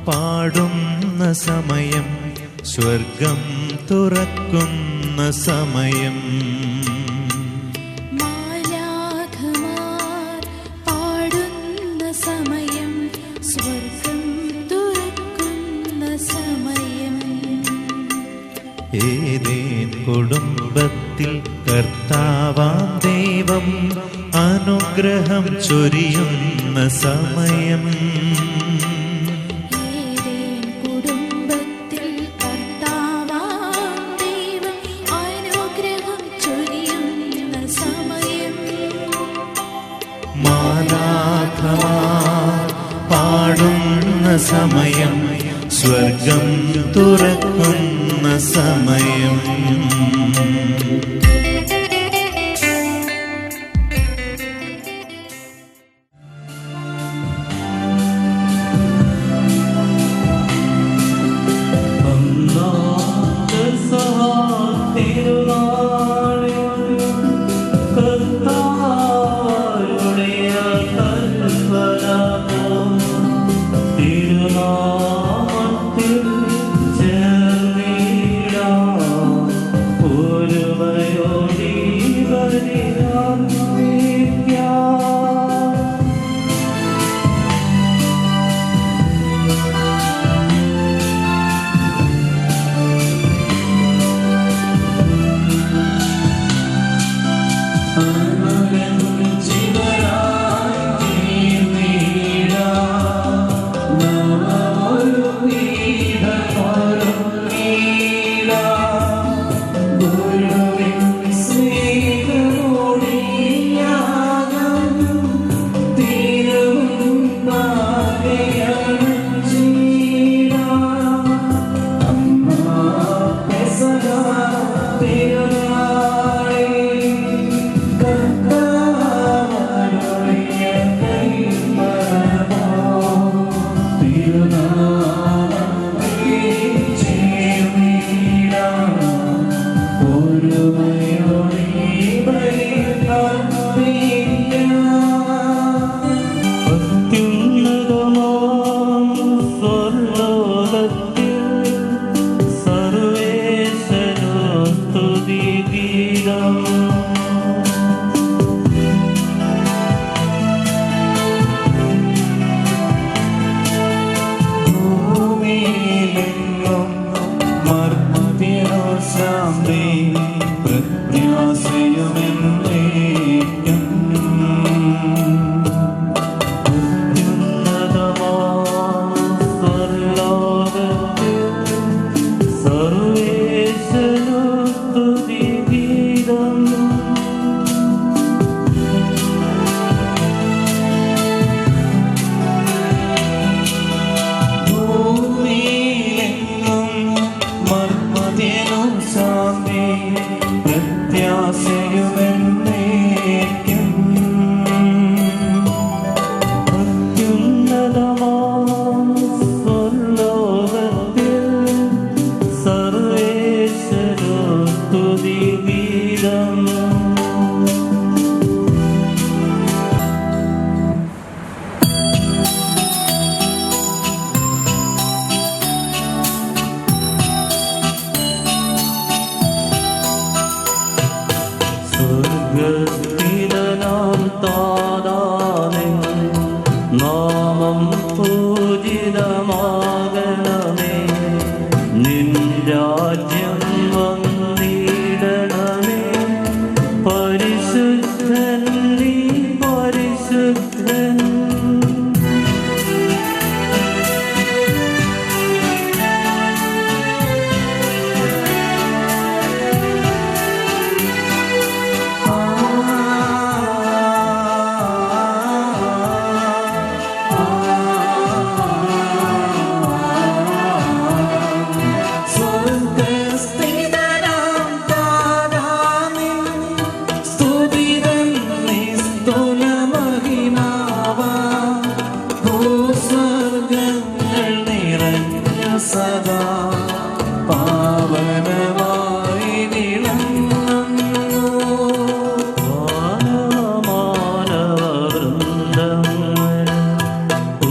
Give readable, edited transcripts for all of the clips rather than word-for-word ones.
പാടുന്ന സമയം, സ്വർഗം തുറക്കുന്ന സമയം. മാലാഖമാർ പാടുന്ന സമയം, സ്വർഗം തുറക്കുന്ന സമയം. ഏദേൻ കുടുംബത്തിൽ കർത്താവാം ദൈവം അനുഗ്രഹം ചൊരിയുന്ന സമയം. ഏദേൻ കുടുംബത്തിൽ കർത്താവാം ദൈവം അനുഗ്രഹം ചൊരിയുന്ന സമയം. മാലാഖമാർ പാടുന്ന സമയം, സ്വർഗം തുറക്കുന്ന സമയം.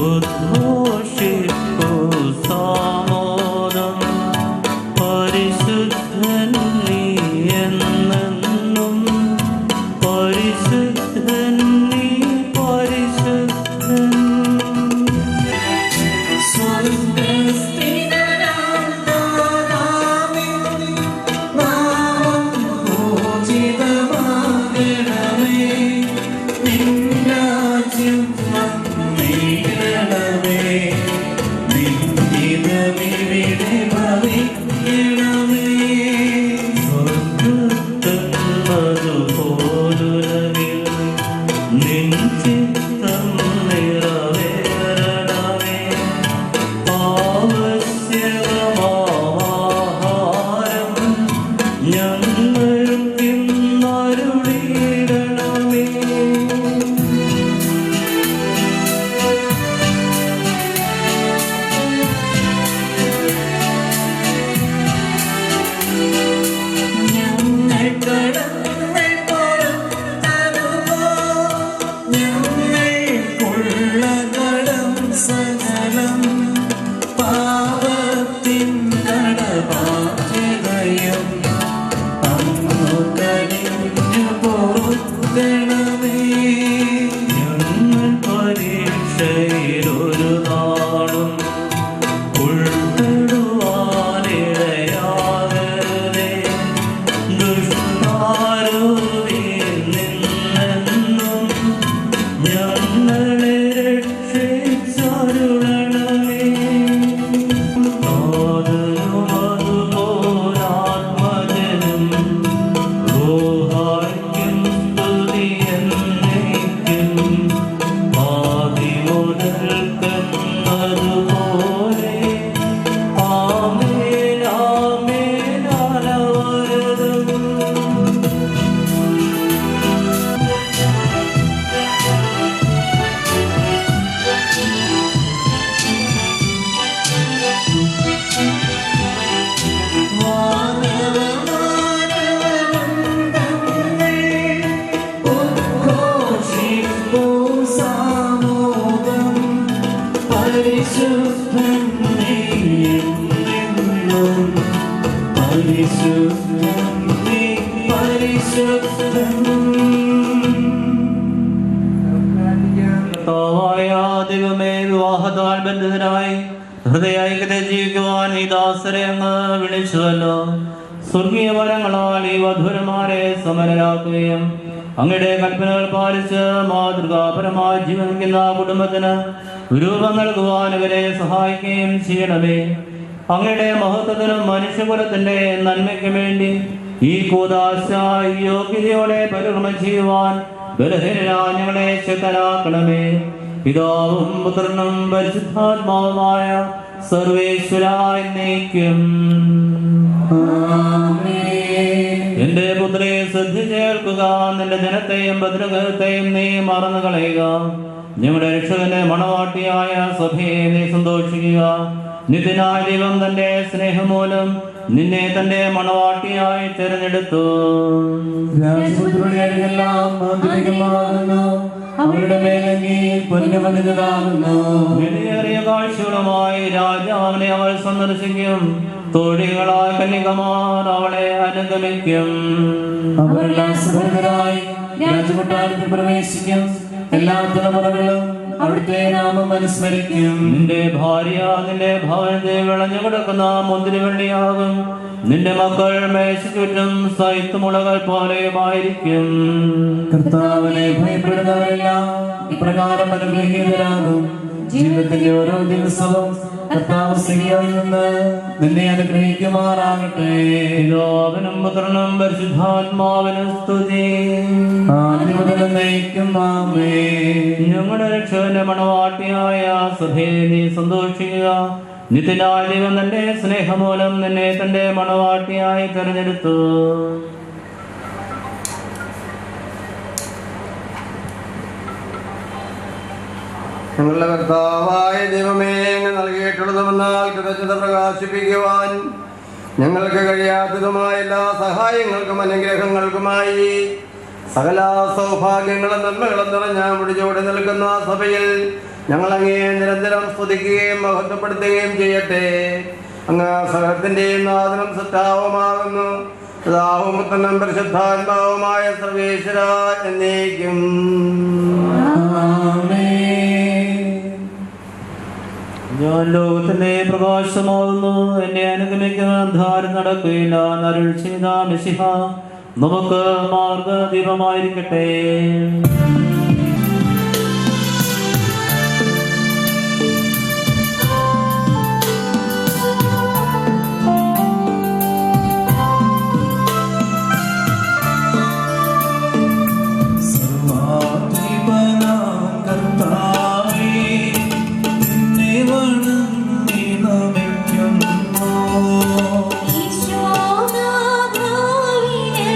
ഉദ്ഘോഷിക്കുന്നു ഫലം പാപത്തിൻ കടബാധ്യതയും അങ്ങു കനിഞ്ഞു പൊറുക്കണമേ. ഞങ്ങൾ പരീക്ഷയിലൊരു നാളും ഉൾപ്പെടുവാനിടയാകരുതേ. ദുഷ്ടാരൂപിയിൽ നിന്നെന്നും ഞങ്ങളെ രക്ഷിച്ചരുളണമേ. ആദരവും അതുപോലാത്മജനും റൂഹായ്ക്കും സ്തുതി എന്നേക്കും. ആദിമുതൽക്കെന്നതുപോലെ ആമേൻ ആമേൻ അനവരതം. ദൈവമേ, വിവാഹത്താൽ ബന്ധിതനായി ഹൃദയൈക്യത്തെ ജീവിക്കുവാൻ ഈ ദാസരെ അങ്ങ് വിളിച്ചുവല്ലോ. സ്വർഗീയ വരങ്ങളാൽ ഈ വധുരന്മാരെ സമരരാക്കുകയും അങ്ങയുടെ കൽപ്പനകൾ പാലിച്ച് മാതൃകാപരമായി ജീവിക്കുന്ന കുടുംബത്തിന് രൂപം നൽകുവാൻ ഇവരെ സഹായിക്കുകയും ചെയ്യണമേ. അങ്ങയുടെ മഹത്വത്തിനും മനുഷ്യകുലത്തിന്റെ നന്മയ്ക്ക് വേണ്ടി ഈ കൂദാശ യോഗ്യതയോടെ പരിക്രമം ചെയ്യുവാൻ ബലഹീനരായ ഞങ്ങളെ ശക്തരാക്കണമേ. പിതാവും പുത്രനും പരിശുദ്ധാത്മാവുമായ സർവേശ്വരായ എന്നേക്കും. എന്റെ പുത്രേ, ശ്രദ്ധിച്ചേൽക്കുക. നിന്റെ ജനത്തെയും ഭദ്രഗൃഹത്തെയും നീ മറന്നു കളയുക. ഞങ്ങളുടെ രക്ഷകന്റെ മണവാട്ടിയായ സഭയെ നീ സന്തോഷിക്കുക. നിത്യനായ ദൈവം തന്റെ സ്നേഹം മൂലം നിന്നെ തന്റെ മണവാട്ടിയായി തിരഞ്ഞെടുത്തു. അവരുടെ മേലങ്ങി പൊന്നുമണിതാകുന്നു. വിലയേറിയ കാഴ്ചകളുമായി രാജാവിനെ അവൾ സന്ദർശിക്കും. തോഴികളായ കന്യകമാർ അവളെ അനുഗമിക്കും. അവരെല്ലാം സുഖകരായി രാജകൊട്ടാരത്തിൽ പ്രവേശിക്കും. എല്ലാ തലമുറകളും അവിടുത്തെ നാമം അനുസ്മരിക്കും. നിന്റെ ഭാര്യ നിന്റെ ഭവനത്തെ വിളഞ്ഞു കിടക്കുന്ന മുന്തിരിവള്ളിയാകും. നിന്റെ മക്കൾ മേശച്ചുറ്റും സൈത്തുമുളകൾ പോലെയുമായിരിക്കും. കർത്താവിനെ ഭയപ്പെടുന്നവരെല്ലാം ഇപ്രകാരം അനുഗ്രഹീതരാകും. ജീവിതത്തിന്റെ ഓരോ ദിവസവും കർത്താവ് ശരിയായി നിന്ന് നിന്നെ അനുഗ്രഹിക്കുമാറാകട്ടെ. പിതാവിനും പുത്രനും പരിശുദ്ധാത്മാവിനും സ്തുതി. ആദ്യം മുതൽ എന്നേക്കും ആമേൻ. ഞങ്ങളുടെ രക്ഷകന്റെ മണവാട്ടിയായ സഭയെ നീ സന്തോഷിക്കുക. നിത്യനായ ദൈവം തന്റെ സ്നേഹമൂലം നിന്നെ തന്റെ മണവാട്ടിയായി തെരഞ്ഞെടുത്തു. ഞങ്ങളുടെ കർത്താവായ ദൈവമേ, അങ്ങ് നൽകിയിട്ടുള്ളതുമെന്നാൽ കൃതജ്ഞത പ്രകാശിപ്പിക്കുവാൻ ഞങ്ങൾക്ക് കഴിയാത്തതുമായ എല്ലാ സഹായങ്ങൾക്കും അനുഗ്രഹങ്ങൾക്കുമായി സകല സൗഭാഗ്യങ്ങളും നന്മകളും നിറഞ്ഞ മുടിചൂടി നിൽക്കുന്ന സഭയിൽ ഞങ്ങൾ അങ്ങേ നിരന്തരം സ്തുതിക്കുകയും മഹത്വപ്പെടുത്തുകയും ചെയ്യട്ടെ. അങ്ങ് സകലത്തിന്റെയും നാഥനും സത്താവുമാകുന്നു. പിതാവും പുത്രനും പരിശുദ്ധാത്മാവുമായ സർവേശ്വര എന്നേക്കും. ഞാൻ ലോകത്തിന്റെ പ്രകാശമാകുന്നു. എന്നെ അനുഗമിക്കുന്ന അന്ധാരം നടക്കുകയില്ല എന്നരുൾ ചെയ്ത മിശിഹ നമുക്ക് മാർഗദീപമായിരിക്കട്ടെ.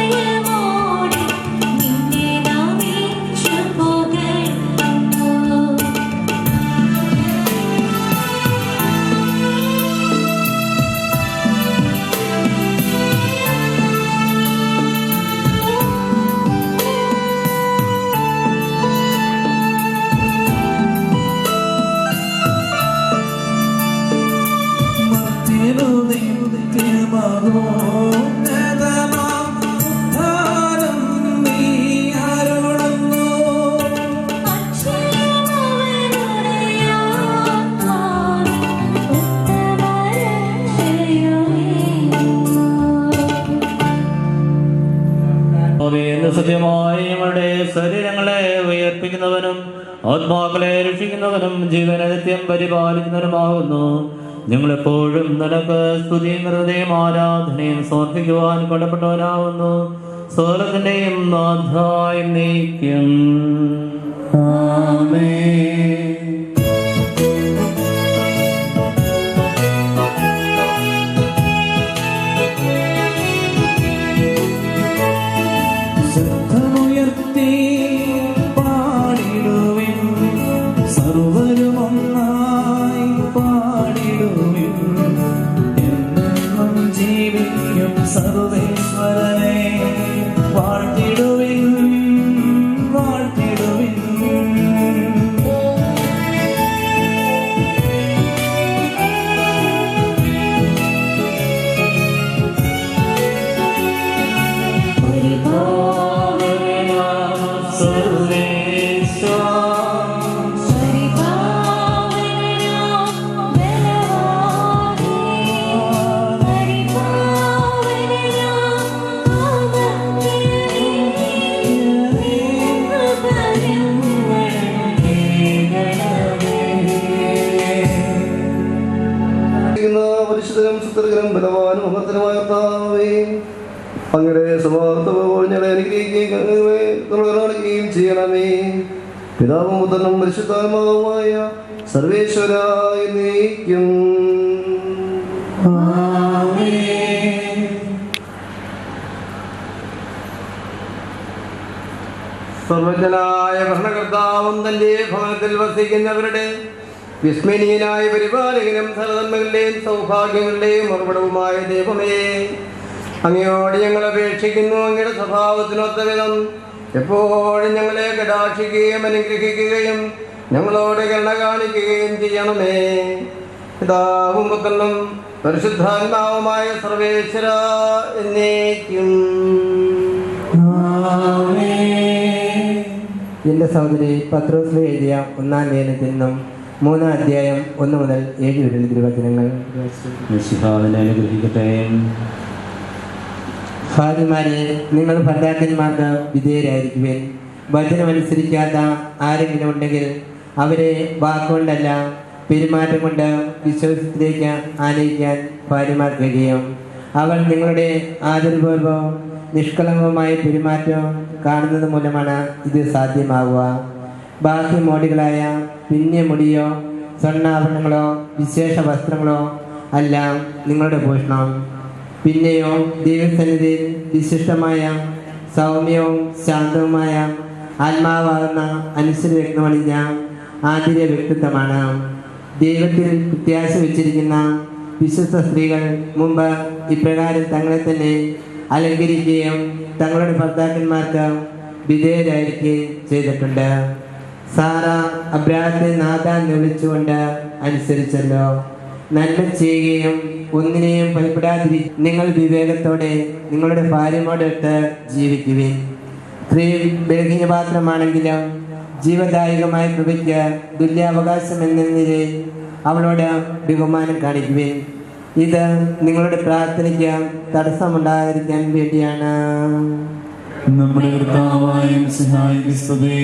ഈശോനാഥാവിനയമോടെ നിന്നെ നമിച്ചു ആത്മാക്കളെ രക്ഷിക്കുന്നവനും ജീവനെ നിത്യം പരിപാലിക്കുന്നവരുമാകുന്നു. ഞങ്ങളെപ്പോഴും നിനക്ക് സ്തുതിയും ഹൃദയം ആരാധനയും സമർപ്പിക്കുവാൻ കടപ്പെട്ടവനാകുന്നു. സ്വർഗ്ഗത്തിന്റെയും നാഥായും നീക്കും. ശബ്ദമുയർത്തി പാടിടുവിൻ, സർവരുമൊന്നായി പാടിടുവിൻ. എന്നെന്നും ജീവിക്കും സർവേശ്വരനെ വാഴ്ത്തിടുവിൻ, വാഴ്ത്തിടുവിൻ. പരിശുദ്ധനും സുത്തരകനും ബലവാനും അമർത്തനുമായ കർത്താവേ, അങ്ങയുടെ സ്വഭാവത്തോട് ഞങ്ങളെ അനുഗ്രഹിക്കുകയും ചെയ്യണമേ. പിതാവും പുത്രനും പരിശുദ്ധാത്മാവുമായ സർവേശ്വരായ നീക്കും. സർവജ്ഞനായ ഭരണകർത്താവും തന്റെ ഭവനത്തിൽ വസിക്കുന്നവരുടെ വിസ്മരണീയനായ പരിപാലകനും സകലനന്മകളുടെയും സൗഭാഗ്യങ്ങളുടെയും ഉറവിടവുമായ ദൈവമേ, അങ്ങയോട് ഞങ്ങൾ അപേക്ഷിക്കുന്നു. അങ്ങയുടെ സ്വഭാവത്തിനൊത്ത വിധം എപ്പോഴും ഞങ്ങളെ കടാക്ഷിക്കുകയും അനുഗ്രഹിക്കുകയും ഞങ്ങളോട് കരുണ കാണിക്കുകയും ചെയ്യണമേ. പിതാവും പുത്രനും പരിശുദ്ധാത്മാവുമായ സർവേശ്വര എന്നേക്കും. എൻ്റെ സഹോദരി പത്രോസ് എഴുതിയ 1-ാം ലേഖനത്തിൽ നിന്നും 3-ാം അധ്യായം 1 മുതൽ 7 വരെയുള്ള തിരുവചനങ്ങൾ. അനുഗ്രഹിക്കട്ടെ. ഭാര്യമാരെ, നിങ്ങൾ ഭർത്താക്കന്മാർക്ക് വിധേയരായിരിക്കുവിൻ. വചനമനുസരിക്കാത്ത ആരെങ്കിലും ഉണ്ടെങ്കിൽ അവരെ വാക്കുകൊണ്ടല്ല പെരുമാറ്റം കൊണ്ട് വിശ്വാസത്തിലേക്ക് ആനയിക്കാൻ ഭാര്യമാർ കഴിയും. അവൾ നിങ്ങളുടെ ആദരപൂർവ്വം നിഷ്കളങ്കമായ പെരുമാറ്റം കാണുന്നത് മൂലമാണ് ഇത് സാധ്യമാവുക. ബാക്കി മോടികളായ പിന്നിയ മുടിയോ സ്വർണ്ണാഭരണങ്ങളോ വിശേഷ വസ്ത്രങ്ങളോ അല്ല നിങ്ങളുടെ ഭൂഷണം. പിന്നെയോ ദൈവസന്നിധിയിൽ വിശിഷ്ടമായ സൗമ്യവും ശാന്തവുമായ ആത്മാവാകുന്ന അനുസരിക്കണമണിഞ്ഞ ആന്തരിക വ്യക്തിത്വമാണ്. ദൈവത്തിൽ പ്രത്യാശ വെച്ചിരിക്കുന്ന വിശ്വസ്ത സ്ത്രീകൾ മുമ്പ് ഇപ്രകാരം തങ്ങളെ തന്നെ അലങ്കരിക്കുകയും തങ്ങളുടെ ഭർത്താക്കന്മാർക്ക് വിധേയരായിരിക്കുകയും ചെയ്തിട്ടുണ്ട്. സാറ അബ്രാഹത്തെ നാഥാൻ എന്ന് വിളിച്ചുകൊണ്ട് അനുസരിച്ചല്ലോ. നന്മ ചെയ്യുകയും ഒന്നിനെയും ഭയപ്പെടാതിരി നിങ്ങൾ വിവേകത്തോടെ നിങ്ങളുടെ ഭാര്യയോടൊത്ത് ജീവിക്കുവിൻ. സ്ത്രീ ബലഹീനപാത്രമാണെങ്കിലും ജീവദായകമായ കൃപയ്ക്ക് തുല്യാവകാശം എന്ന നിലയിൽ അവളോട് ബഹുമാനം കാണിക്കുവിൻ. ഇത് നിങ്ങളുടെ പ്രാർത്ഥനയ്ക്ക് തടസ്സമുണ്ടാകാതിരിക്കാൻ വേണ്ടിയാണ്. നമ്മുടെ കർത്താവായ മിശിഹായ്ക്ക് സ്തുതി.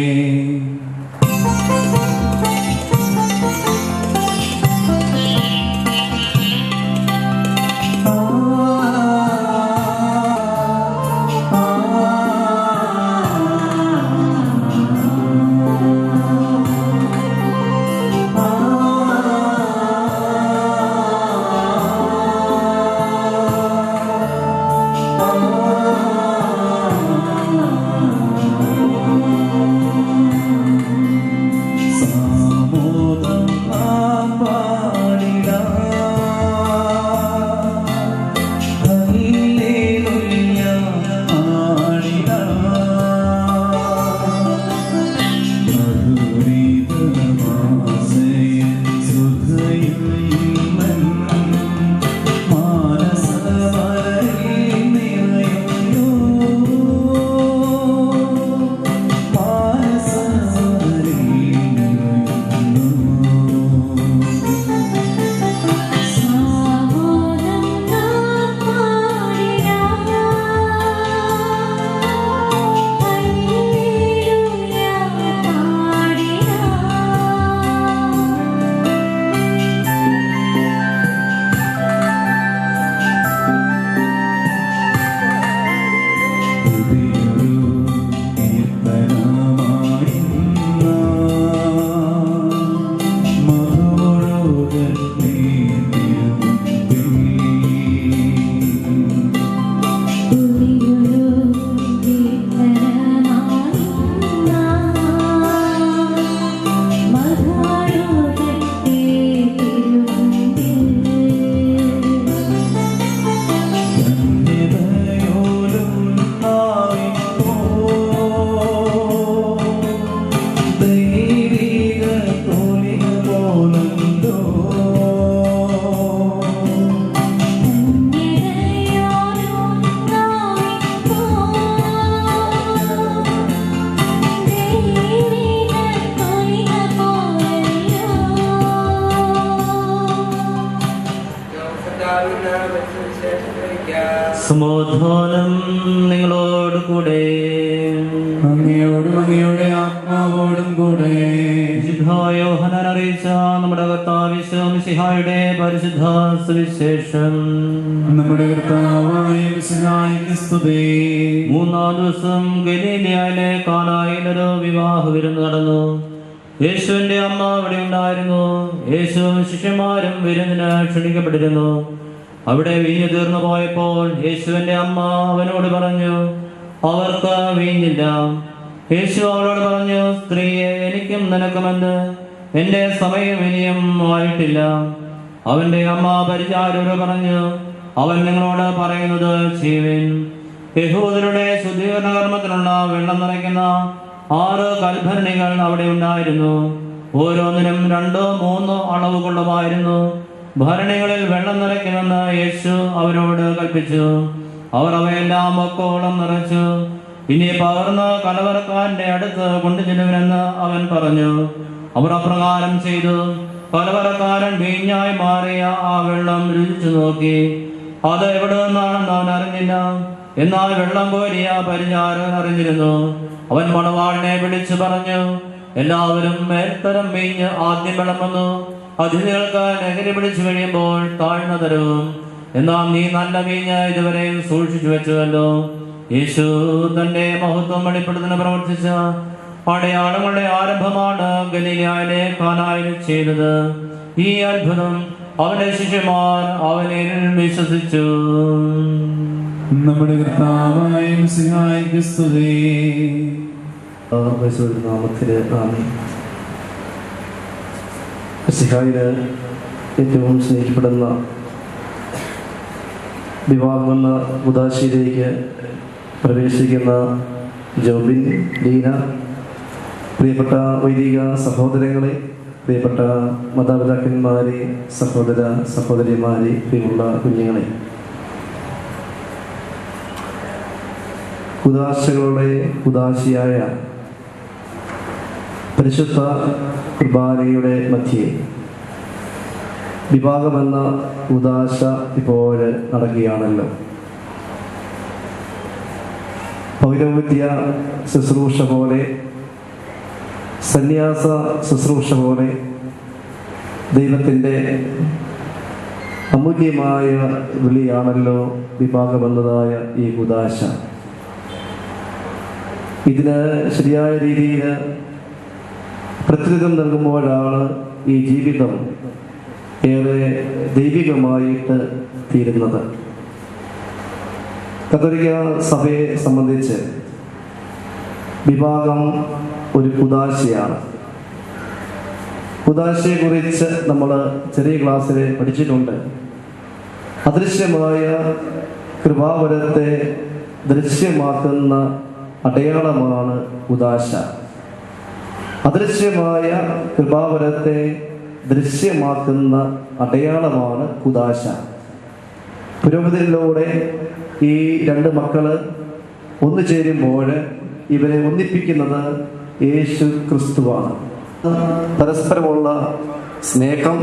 സമാധാനം നിങ്ങളോട് കൂടെ. അങ്ങയോടും അങ്ങയുടെ ആത്മാവോടും കൂടെ. യോഹന്നാൻ അറിയിച്ച നമ്മുടെ കർത്താവ് മിശിഹായുടെ പരിശുദ്ധ സുവിശേഷം. നമ്മുടെ കർത്താവായ മിശിഹായ്ക്ക് സ്തുതി. 3-ാം ദിവസം ഗലീലയിലെ കാനായിൽ ഒരു വിവാഹ വിരുന്ന് നടന്നു. യേശുവിന്റെ അമ്മ അവിടെ ഉണ്ടായിരുന്നു. യേശുവും ശിഷ്യന്മാരും വിരുന്നിന് ക്ഷണിക്കപ്പെട്ടിരുന്നു. അവിടെ വീഞ്ഞു തീർന്നു പോയപ്പോൾ യേശുവിന്റെ അമ്മ അവനോട് പറഞ്ഞു, അവർക്ക് വീഞ്ഞില്ല. യേശു അവളോട് പറഞ്ഞു, സ്ത്രീയെ, എനിക്കും നിനക്കുമെന്ത്? എന്റെ സമയം ഇനിയും ആയിട്ടില്ല. അവന്റെ അമ്മ പരിചാരകരോട് പറഞ്ഞു, അവൻ നിങ്ങളോട് പറയുന്നത് ചെയ്യുവിൻ. യഹൂദരുടെ ശുദ്ധീകരണ കർമ്മത്തിനുള്ള വെള്ളം നിറയ്ക്കുന്ന 6 കൽഭരണികൾ അവിടെ ഉണ്ടായിരുന്നു. ഓരോന്നിനും 2-3 അളവ് കൊള്ളുമായിരുന്നു. ഭരണികളിൽ വെള്ളം നിറയ്ക്കുമെന്ന് യേശു അവരോട് കൽപ്പിച്ചു. അവർ അവയെല്ലാം ഒക്കോളം നിറച്ചു. ഇനി പകർന്ന് കലവറക്കാരന്റെ അടുത്ത് കൊണ്ടുചെല്ലുവിനെന്ന് അവൻ പറഞ്ഞു. അവർ അപ്രകാരം ചെയ്തു. കലവറക്കാരൻ വീഞ്ഞായി മാറിയ ആ വെള്ളം രുചിച്ചു നോക്കി. അത് എവിടെ നിന്നാണെന്ന് അവൻ അറിഞ്ഞില്ല. എന്നാൽ വെള്ളം കോരിയ പരിചാരകൻ അറിഞ്ഞിരുന്നു. അവൻ മണവാളിനെ വിളിച്ചു പറഞ്ഞു, എല്ലാവരും മേൽത്തരം വീഞ്ഞ് ആദ്യം വിളമ്പുന്നു. അതിഥികൾക്ക് ലഹരി പിടിച്ചു കഴിയുമ്പോൾ താഴ്ന്ന തരവും. എന്നാൽ നീ നല്ല വീഞ്ഞ് ഇതുവരെയും സൂക്ഷിച്ചു വെച്ചുവല്ലോ. യേശു തന്റെ മഹത്വം വെളിപ്പെടുത്തുന്ന പ്രവർത്തിച്ച അടയാളങ്ങളുടെ ആരംഭമാണ് ഗലീലയിലെ കാനായിൽ ചെയ്തത്. ഈ അത്ഭുതം അവന്റെ ശിഷ്യന്മാർ അവനിൽ വിശ്വസിച്ചു. നമ്മുടെ കർത്താവായ മിശിഹായ്ക്ക് സ്തുതി. നാമത്തില് ആമേൻ. മിശിഹായില് ഏറ്റവും സ്നേഹിക്കപ്പെടുന്ന വിവാഹമെന്ന ഉദാശയിലേക്ക് പ്രവേശിക്കുന്ന ജോബിൻ, ലീന, പ്രിയപ്പെട്ട വൈദിക സഹോദരങ്ങളെ, പ്രിയപ്പെട്ട മാതാപിതാക്കന്മാരെ, സഹോദര സഹോദരിമാരെ, പ്രിയമുള്ള കുഞ്ഞുങ്ങളെ, ഉദാശകളുടെ ഉദാശിയായ പരിശുദ്ധ കുർബാനയുടെ മധ്യേ വിവാഹമെന്ന ഉദാശ ഇപ്പോൾ നടക്കുകയാണല്ലോ. പൗരോഹിത്യ ശുശ്രൂഷ പോലെ, സന്യാസ ശുശ്രൂഷ പോലെ ദൈവത്തിൻ്റെ അമൂല്യമായ വിളിയാണല്ലോ വിവാഹമെന്നതായ ഈ ഉദാശ. ഇതിന് ശരിയായ രീതിയിൽ പ്രത്യുത്തരം നൽകുമ്പോഴാണ് ഈ ജീവിതം ഏറെ ദൈവികമായിട്ട് തീരുന്നത്. കത്തോലിക്ക സഭയെ സംബന്ധിച്ച് വിവാഹം ഒരു ഉദാശയാണ്. ഉദാശയെക്കുറിച്ച് നമ്മൾ ചെറിയ ക്ലാസ്സിൽ പഠിച്ചിട്ടുണ്ട്. അദൃശ്യമായ കൃപാവരത്തെ ദൃശ്യമാക്കുന്ന അടയാളമാണ് ഉദാശ. അദൃശ്യമായ കൃപാവരത്തെ ദൃശ്യമാക്കുന്ന അടയാളമാണ് ഉദാശ. പുരോഹിതരിലൂടെ ഈ 2 മക്കള് ഒന്നു ചേരുമ്പോൾ ഇവരെ ഒന്നിപ്പിക്കുന്നത് യേശു ക്രിസ്തുവാണ്. പരസ്പരമുള്ള സ്നേഹം,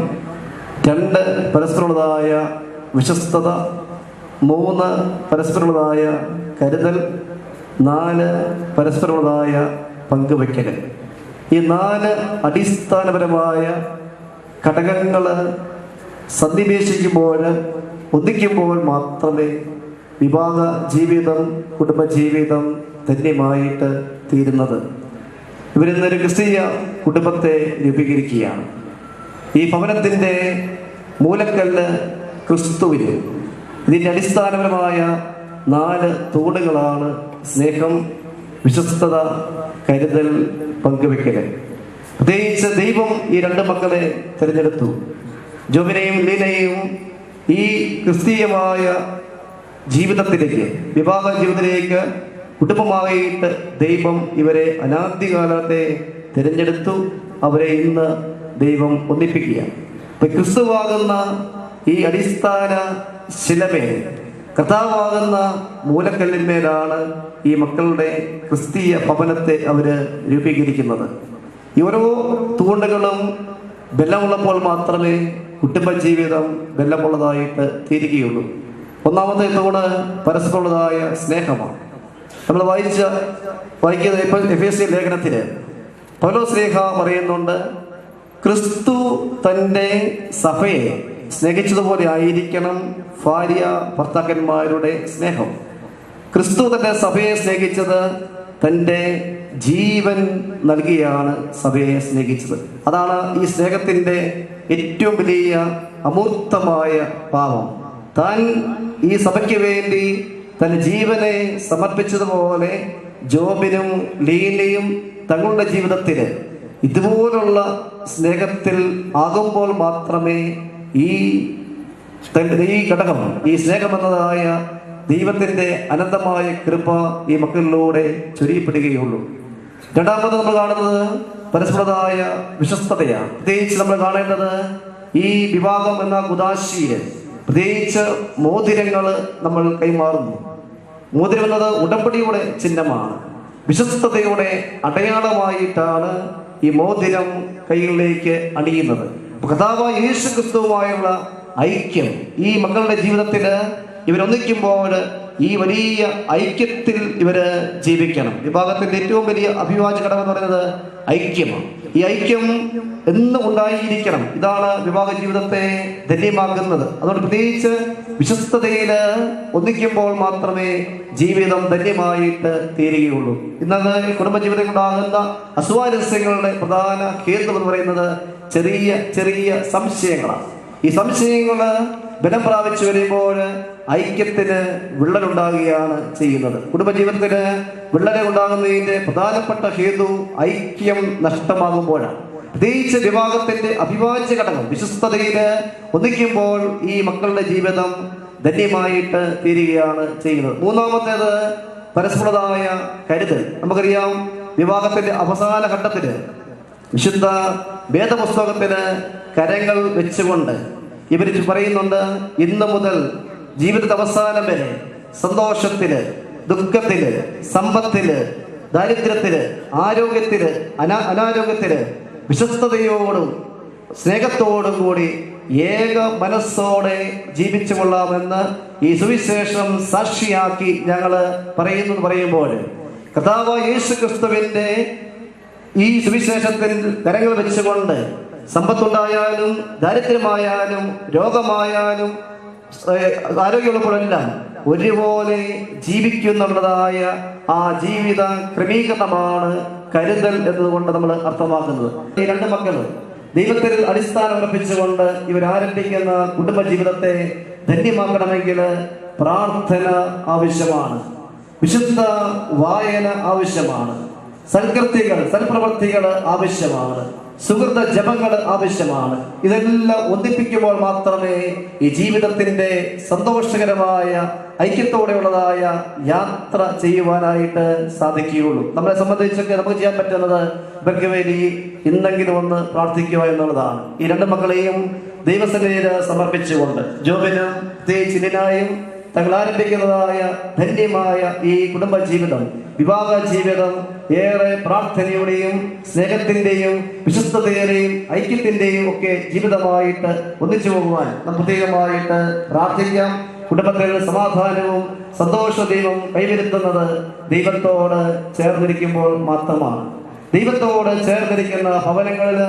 2 പരസ്പരമുള്ളതായ വിശ്വസ്തത, 3 പരസ്പരമുള്ളതായ കരുതൽ, 4 പരസ്പരമുള്ളതായ പങ്കുവയ്ക്കൽ. ഈ 4 അടിസ്ഥാനപരമായ ഘടകങ്ങൾ സന്നിവേശിക്കുമ്പോൾ, ഒന്നിക്കുമ്പോൾ മാത്രമേ വിവാഹ ജീവിതം, കുടുംബജീവിതം ധന്യമായിട്ട് തീരുന്നത്. ഇവരിന്നൊരു ക്രിസ്തീയ കുടുംബത്തെ രൂപീകരിക്കുകയാണ്. ഈ ഭവനത്തിൻ്റെ മൂലക്കല്ല് ക്രിസ്തുവിന്. ഇതിൻ്റെ അടിസ്ഥാനപരമായ 4 തൂണുകളാണ് സ്നേഹം, വിശ്വസ്തത, കരുതൽ, പങ്കുവെക്കൽ. പ്രത്യേകിച്ച് ദൈവം ഈ 2 മക്കളെ തിരഞ്ഞെടുത്തു. ജോബിനെയും ലീനയെയും ഈ ക്രിസ്തീയമായ ജീവിതത്തിലേക്ക്, വിവാഹ ജീവിതത്തിലേക്ക് കുടുംബമായിട്ട് ദൈവം ഇവരെ അനാദ്യകാലത്തെ തിരഞ്ഞെടുത്തു. അവരെ ഇന്ന് ദൈവം ഒന്നിപ്പിക്കുക. ഇപ്പൊ ക്രിസ്തുവാകുന്ന ഈ അടിസ്ഥാന ശിലമേൽ, കർത്താവാകുന്ന മൂലക്കല്ലിന്മേലാണ് ഈ മക്കളുടെ ക്രിസ്തീയ ഭവനത്തെ അവര് രൂപീകരിക്കുന്നത്. ഈ ഓരോ തൂണുകളും ബലമുള്ളപ്പോൾ മാത്രമേ കുടുംബജീവിതം ബലമുള്ളതായിട്ട് തീരുകയുള്ളൂ. ഒന്നാമത്തെ തൂണ് പരസ്പരമുള്ളതായ സ്നേഹമാണ്. നമ്മൾ വായിക്കുന്ന ഇപ്പോൾ എഫേസ്യ ലേഖനത്തിൽ പൗലോസ് ശ്ലീഹ പറയുന്നുണ്ട്, ക്രിസ്തു തൻ്റെ സഭയെ സ്നേഹിച്ചതുപോലെ ആയിരിക്കണം ഭാര്യ ഭർത്താക്കന്മാരുടെ സ്നേഹം. ക്രിസ്തു തൻ്റെ സഭയെ സ്നേഹിച്ചത് തൻ്റെ ജീവൻ നൽകിയാണ് സഭയെ സ്നേഹിച്ചത്. അതാണ് ഈ സ്നേഹത്തിൻ്റെ ഏറ്റവും വലിയ അമൂർത്തമായ ഭാവം. താൻ ഈ സഭയ്ക്ക് വേണ്ടി തൻ്റെ ജീവനെ സമർപ്പിച്ചതുപോലെ ജോബിനും ലീലയും തങ്ങളുടെ ജീവിതത്തിൽ ഇതുപോലുള്ള സ്നേഹത്തിൽ ആകുമ്പോൾ മാത്രമേ ഈ ഘടകം, ഈ സ്നേഹമെന്നതായ ദൈവത്തിൻ്റെ അനന്തമായ കൃപ ഈ മക്കളിലൂടെ ചൊരിയപ്പെടുകയുള്ളൂ. രണ്ടാമത് നമ്മൾ കാണുന്നത് പരസ്പരമായ വിശ്വസ്തതയാണ്. പ്രത്യേകിച്ച് നമ്മൾ കാണേണ്ടത് ഈ വിവാഹം എന്ന കുദാശിയിൽ പ്രത്യേകിച്ച് മോതിരങ്ങൾ നമ്മൾ കൈമാറുന്നു. മോതിരം എന്നത് ഉടമ്പടിയുടെ ചിഹ്നമാണ്. വിശ്വസ്തതയുടെ അടയാളമായിട്ടാണ് ഈ മോതിരം കൈകളിലേക്ക് അണിയുന്നത്. കർത്താവായ യേശു ക്രിസ്തുവുമായുള്ള ഐക്യം ഈ മക്കളുടെ ജീവിതത്തിൽ ഇവരൊന്നിക്കുമ്പോൾ ഈ വലിയ ഐക്യത്തിൽ ഇവര് ജീവിക്കണം. വിഭാഗത്തിന്റെ ഏറ്റവും വലിയ അഭിവാജ്യ ഘടകം എന്ന് പറയുന്നത് ഐക്യമാണ്. ഈ ഐക്യം എന്നും ഉണ്ടായിരിക്കണം. ഇതാണ് വിവാഹ ജീവിതത്തെ ധന്യമാക്കുന്നത്. അതുകൊണ്ട് പ്രത്യേകിച്ച് വിശ്വസ്തതയില് ഒന്നിക്കുമ്പോൾ മാത്രമേ ജീവിതം ധന്യമായിട്ട് തീരുകയുള്ളൂ. ഇന്നത് കുടുംബജീവിതത്തിൽ ഉണ്ടാകുന്ന അസ്വാരസ്യങ്ങളുടെ പ്രധാന ഹേതു എന്ന് പറയുന്നത് ചെറിയ ചെറിയ സംശയങ്ങളാണ്. ഈ സംശയങ്ങള് ബലം പ്രാപിച്ചു വരുമ്പോൾ ഐക്യത്തിന് വിള്ളലുണ്ടാകുകയാണ് ചെയ്യുന്നത്. കുടുംബജീവിതത്തിന് വിള്ളൽ ഉണ്ടാകുന്നതിന്റെ പ്രധാനപ്പെട്ട ഹേതു ഐക്യം നഷ്ടമാകുമ്പോഴാണ്. പ്രത്യേകിച്ച് വിവാഹത്തിന്റെ അഭിവാജ്യ ഘടകം വിശ്വസ്തതയില് ഒന്നിക്കുമ്പോൾ ഈ മക്കളുടെ ജീവിതം ധന്യമായിട്ട് തീരുകയാണ് ചെയ്യുന്നത്. മൂന്നാമത്തേത് പരസ്പരമായ കരുതൽ. നമുക്കറിയാം, വിവാഹത്തിന്റെ അവസാന ഘട്ടത്തില് വിശുദ്ധ വേദപുസ്തകത്തിന് കരങ്ങൾ വെച്ചുകൊണ്ട് ഇവർ പറയുന്നുണ്ട്, ഇന്ന് മുതൽ ജീവിതത്തിന്റെ അവസാനം വരെ സന്തോഷത്തില്, ദുഃഖത്തില്, സമ്പത്തില്, ദാരിദ്ര്യത്തില്, ആരോഗ്യത്തില്, അനാരോഗ്യത്തില് വിശ്വസ്തയോടും സ്നേഹത്തോടും കൂടി ഏക മനസ്സോടെ ജീവിച്ചു കൊള്ളാമെന്ന് ഈ സുവിശേഷം സാക്ഷിയാക്കി ഞങ്ങൾ പറയുമ്പോൾ കർത്താവായ യേശു ക്രിസ്തുവിന്റെ ഈ സുവിശേഷത്തിൽ കരങ്ങൾ വെച്ചുകൊണ്ട് സമ്പത്തുണ്ടായാലും ദാരിദ്ര്യമായാലും രോഗമായാലും ആരോഗ്യമുള്ളപ്പോഴെല്ലാം ഒരുപോലെ ജീവിക്കുന്നുള്ളതായ ആ ജീവിത ക്രമീകരണമാണ് കരുതൽ എന്നതുകൊണ്ട് നമ്മൾ അർത്ഥമാക്കുന്നത്. ഈ രണ്ട് മക്കൾ ദൈവത്തിൽ അടിസ്ഥാനം ഉറപ്പിച്ചുകൊണ്ട് ഇവരാരംഭിക്കുന്ന കുടുംബജീവിതത്തെ ധന്യമാക്കണമെങ്കിൽ പ്രാർത്ഥന ആവശ്യമാണ്, വിശുദ്ധ വായന ആവശ്യമാണ്, സൽപ്രവർത്തികൾ ആവശ്യമാണ്, സുഹൃത ജപങ്ങൾ ആവശ്യമാണ്. ഇതെല്ലാം ഒന്നിപ്പിക്കുമ്പോൾ മാത്രമേ ഈ ജീവിതത്തിന്റെ സന്തോഷകരമായ ഐക്യത്തോടെയുള്ളതായ യാത്ര ചെയ്യുവാനായിട്ട് സാധിക്കുകയുള്ളൂ. നമ്മളെ സംബന്ധിച്ചൊക്കെ നമുക്ക് ചെയ്യാൻ പറ്റുന്നത് ഇവർക്ക് വേണ്ടി ഇന്നെങ്കിലും ഒന്ന് പ്രാർത്ഥിക്കുക എന്നുള്ളതാണ്. ഈ രണ്ട് മക്കളെയും ദൈവസന്നിധിയിൽ സമർപ്പിച്ചുകൊണ്ട് ജോബിനും തേച്ചിലിനായും തങ്ങൾ ആരംഭിക്കുന്നതായ ധന്യമായ ഈ കുടുംബജീവിതം, വിവാഹ ജീവിതം ഏറെ പ്രാർത്ഥനയുടെയും സ്നേഹത്തിന്റെയും വിശ്വസ്തതയുടെയും ഐക്യത്തിന്റെയും ഒക്കെ ജീവിതമായിട്ട് ഒന്നിച്ചു പോകുവാൻ നാം പ്രത്യേകമായിട്ട് പ്രാർത്ഥിക്കാം. കുടുംബത്തിൽ സമാധാനവും സന്തോഷവും കൈവരുത്തുന്നത് ദൈവത്തോട് ചേർന്നിരിക്കുമ്പോൾ മാത്രമാണ്. ദൈവത്തോട് ചേർന്നിരിക്കുന്ന ഭവനങ്ങളിൽ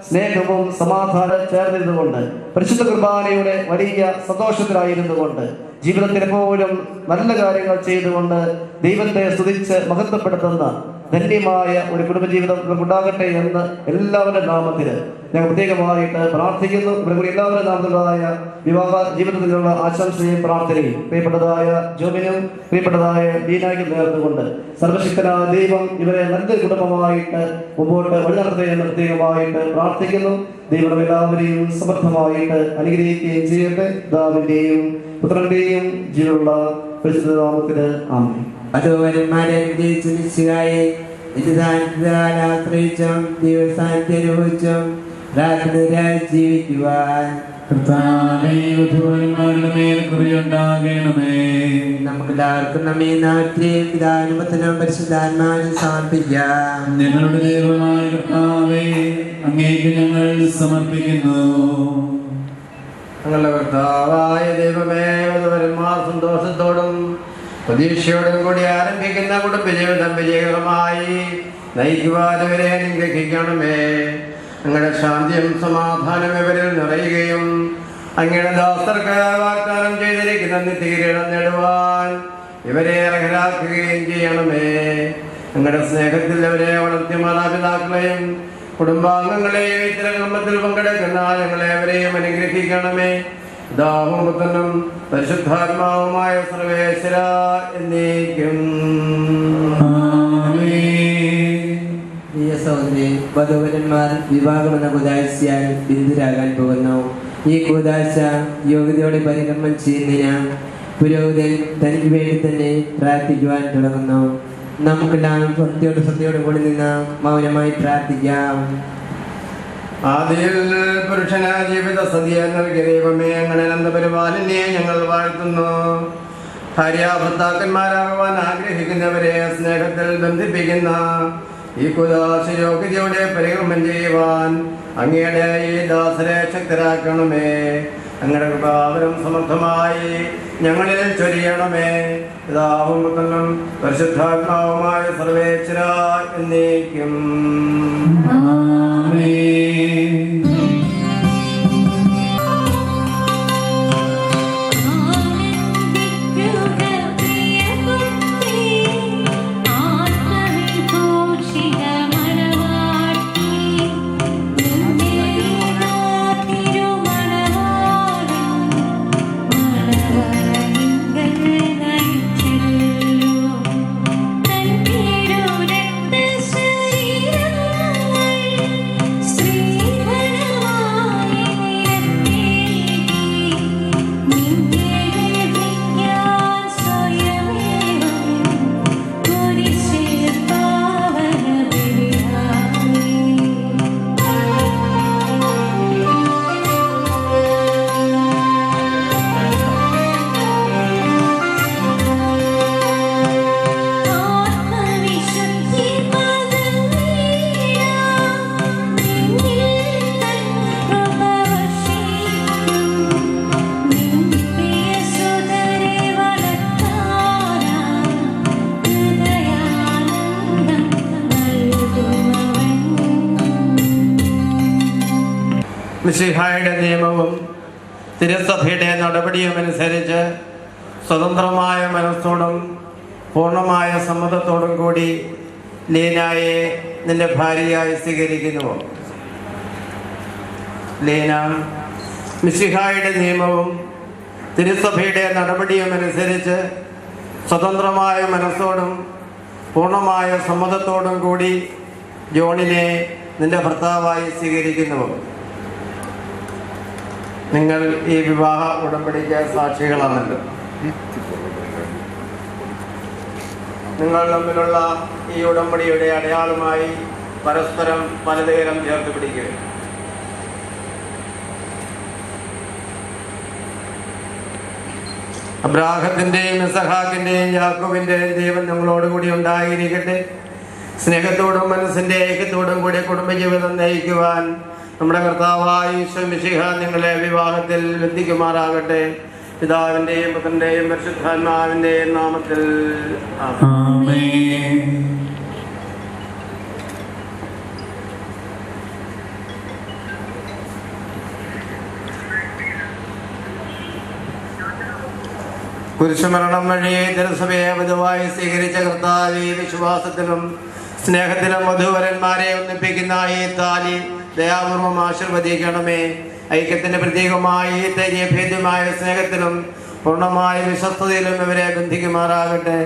സ്നേഹവും സമാധാനം ചേർന്നിരുന്നുകൊണ്ട് പരിശുദ്ധ കുർബാനയുടെ വലിയ സന്തോഷത്തിലായിരുന്നുകൊണ്ട് ജീവിതത്തിൽ എപ്പോഴും നല്ല കാര്യങ്ങൾ ചെയ്തുകൊണ്ട് ദൈവത്തെ സ്തുതിച്ച് മഹത്വപ്പെടുത്തുന്ന ധന്യമായ ഒരു കുടുംബജീവിതം ഇവർക്കുണ്ടാകട്ടെ എന്ന് എല്ലാവരുടെ നാമത്തിൽ ഞാൻ പ്രത്യേകമായിട്ട് പ്രാർത്ഥിക്കുന്നു. ഇവരുടെ എല്ലാവരുടെ നാമത്തിലുള്ളതായ വിവാഹ ജീവിതത്തിലുള്ള ആശംസയും പ്രാർത്ഥനയും പ്രിയപ്പെട്ടതായ ജോബിനും പ്രിയപ്പെട്ടതായ ദീനായ്ക്കും നേർന്നുകൊണ്ട് സർവശക്തനായ ദൈവം ഇവരെ നല്ലൊരു കുടുംബമായിട്ട് മുമ്പോട്ട് വഴി നടത്തുക എന്ന് പ്രത്യേകമായിട്ട് പ്രാർത്ഥിക്കുന്നു. ദൈവം എല്ലാവരെയും സമർത്ഥമായിട്ട് അനുഗ്രഹിക്കുകയും ചെയ്യട്ടെ. പിതാവിന്റെയും പുത്രന്റെയും ജീവനുള്ള പരിശുദ്ധ നാമത്തിന് ആമേൻ. അതുവരന്മാരെ ആശ്രയിച്ചും ദിവസാന്തി അനുഭവിച്ചും പ്രാർത്ഥനയായി ജീവിക്കുവാൻ നമുക്ക് എല്ലാവർക്കും നമ്മെ നാട്ടിലെയും പിതാനുമത്തിനും പരിശുദ്ധാത്മാവിനും സമർപ്പിക്കാം. ഞങ്ങളുടെ ദൈവമായ കർത്താവേ, അങ്ങേക്ക് ഞങ്ങൾ സമർപ്പിക്കുന്നു. ഞങ്ങളുടെ കർത്താവായ ദൈവമേ, വധുവരന്മാർ സന്തോഷത്തോടും പ്രതീക്ഷയോടും കൂടി ആരംഭിക്കുന്ന കുടുംബജീവിതം വിജയകരമായി നയിക്കുവാനവരെ അനുഗ്രഹിക്കണമേ. ഞങ്ങളുടെ ശാന്തിയും സമാധാനം ഇവരിൽ നിറയുകയും അങ്ങയുടെ ദാസർക്ക് വാഗ്ദാനം ചെയ്തിരിക്കുന്ന നിത്യകിരീടം നേടുവാൻ ഇവരെ അർഹരാക്കുകയും ചെയ്യണമേ. ഞങ്ങളുടെ സ്നേഹത്തിൽ അവരെ വളർത്തിയ മാതാപിതാക്കളെയും കുടുംബാംഗങ്ങളെയും ഇത്തരം കർമ്മത്തിൽ പങ്കെടുക്കുന്ന ഞങ്ങളെ അവരെയും അനുഗ്രഹിക്കണമേ. പിതാവും പുത്രനും പരിശുദ്ധാത്മാവുമായ സർവേശ്വര എന്നേക്കും. പ്രിയ സഹോദരി, വധൂവരന്മാർ വിവാഹമെന്ന കൂദാശയാൽ ബിന്ദുരാകാൻ പോകുന്നു. ഈ കൂദാശ യോഗ്യതയോടെ പരികർമ്മം ചെയ്യുന്നതിന് പുരോഹിതൻ തനിക്ക് വേണ്ടി തന്നെ പ്രാർത്ഥിക്കുവാൻ തുടങ്ങുന്നു. നമുക്കെല്ലാം ഭക്തിയോട് ശ്രദ്ധയോടും കൂടി നിന്ന് മൗനമായി പ്രാർത്ഥിക്കാം. ആദിയിൽ പുരുഷന ജീവിത സതിയെ നൽകിയ ദൈവമേ, അങ്ങനെ അനന്തപരിപാലനെ ഞങ്ങൾ വാഴ്ത്തുന്നു. ഭാര്യാഭർത്താക്കന്മാരാകുവാൻ ആഗ്രഹിക്കുന്നവരെ സ്നേഹത്തിൽ ബന്ധിപ്പിക്കുന്ന ഈ കുദാശ യോഗ്യതയോടെ പരികർമ്മം ചെയ്യുവാൻ അങ്ങയുടെ ഈ ദാസരെ ശക്തരാക്കണമേ. അങ്ങയുടെ കൃപാവരം സമർത്ഥമായി ഞങ്ങളിൽ ചൊരിയണമേ. പിതാവും പുത്രനും പരിശുദ്ധാത്മാവുമായ സർവേശ്വര എന്നേക്കും. മിശിഹായുടെ നിയമവും തിരുസഭയുടെ നടപടിയും അനുസരിച്ച് സ്വതന്ത്രമായ മനസ്സോടും പൂർണ്ണമായ സമ്മതത്തോടും കൂടി ലീനായെ നിന്റെ ഭാര്യയായി സ്വീകരിക്കുന്നു. ലീന, മിശിഹായുടെ നിയമവും തിരുസഭയുടെ നടപടിയും അനുസരിച്ച് സ്വതന്ത്രമായ മനസ്സോടും പൂർണ്ണമായ സമ്മതത്തോടും കൂടി ജോണിനെ നിന്റെ ഭർത്താവായി സ്വീകരിക്കുന്നു. നിങ്ങൾ ഈ വിവാഹ ഉടമ്പടിക്ക് സാക്ഷികളാണല്ലോ. നിങ്ങൾ തമ്മിലുള്ള ഈ ഉടമ്പടിയുടെ അടയാളമായി പരസ്പരം വലതുകരം ചേർത്ത് പിടിക്കുക. അബ്രാഹത്തിന്റെയും ഇസഹാക്കിന്റെയും യാക്കോബിന്റെയും ദൈവം നമ്മളോടുകൂടി ഉണ്ടായിരിക്കട്ടെ. സ്നേഹത്തോടും മനസ്സിന്റെ ഐക്യത്തോടും കൂടി കുടുംബജീവിതം നയിക്കുവാൻ നമ്മുടെ കർത്താവായ ഈശോ മിശിഹ നിങ്ങളെ വിവാഹത്തിൽ ബന്ധിക്കുമാറാകട്ടെ. പിതാവിന്റെയും പുത്രന്റെയും പരിശുദ്ധാത്മാവിന്റെയും നാമത്തിൽ ആമേൻ. കുരിശുമരണം വഴി തിരുസഭയെ വധുവായി സ്വീകരിച്ച കർത്താവേ, വിശ്വാസത്തിലും സ്നേഹത്തിലും വധൂവരന്മാരെ ഒന്നിപ്പിക്കുന്ന ഈ താലി ദയാപൂർവം ആശീർവദിക്കണമേ. ഐക്യത്തിന്റെ പ്രതീകമായി തേജഭേദ്യമായ സ്നേഹത്തിലും പൂർണ്ണമായ വിശ്വസ്തയിലും ഇവരെ ബന്ധിക്കുമാറാകട്ടെ.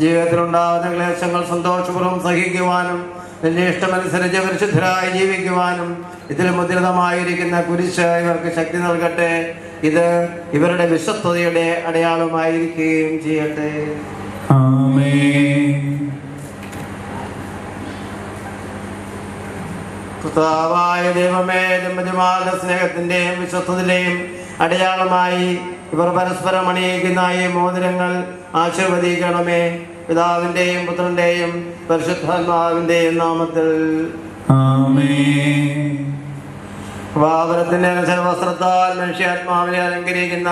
ജീവിതത്തിലുണ്ടാകുന്ന ക്ലേശങ്ങൾ സന്തോഷപൂർവ്വം സഹിക്കുവാനും നിന്റെ ഇഷ്ടമനുസരിച്ച് പരിശുദ്ധരായി ജീവിക്കുവാനും ഇതിൽ മുദ്രിതമായിരിക്കുന്ന കുരിശ് ഇവർക്ക് ശക്തി നൽകട്ടെ. ഇത് ഇവരുടെ വിശ്വസ്തയുടെ അടയാളമായിരിക്കുകയും ചെയ്യട്ടെ. ആമേൻ. കർത്താവായ ദൈവമേ, ദമ്പതിമാരുടെ സ്നേഹത്തിന്റെയും വിശ്വസ്തതയുടെയും അടയാളമായി ഇവർ പരസ്പരം അണിയിക്കുന്ന ഈ മോതിരങ്ങൾ ആശീർവദിക്കണമേ. പിതാവിന്റെയും പുത്രന്റെയും പരിശുദ്ധാത്മാവിന്റെയും നാമത്തിൽ ആമേൻ. വാപനത്തിന്റെ വസ്ത്രത്താൽ മനുഷ്യാത്മാവിനെ അലങ്കരിക്കുന്ന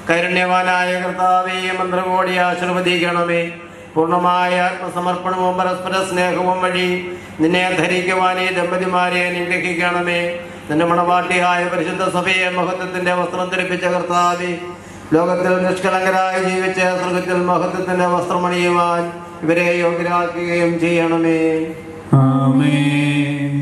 കരുണ്യവാനായ കർത്താവേ, മന്ത്രകോടി ആശീർവദിക്കണമേ. പൂർണ്ണമായ ആത്മസമർപ്പണവും പരസ്പര സ്നേഹവും വഴി നിന്നെ ധരിക്കുവാനേ ദമ്പതിമാരെ അനുഗ്രഹിക്കണമേ. നിന്റെ മണവാട്ടിയായ പരിശുദ്ധ സഭയെ മഹത്വത്തിന്റെ വസ്ത്രം ധരിപ്പിച്ച കർത്താവേ, ലോകത്തിൽ നിഷ്കളങ്കരായി ജീവിച്ച് സ്വർഗത്തിൽ മഹത്വത്തിന്റെ വസ്ത്രമണിയുവാൻ ഇവരെ യോഗ്യരാക്കുകയും ചെയ്യണമേ. ആമേൻ.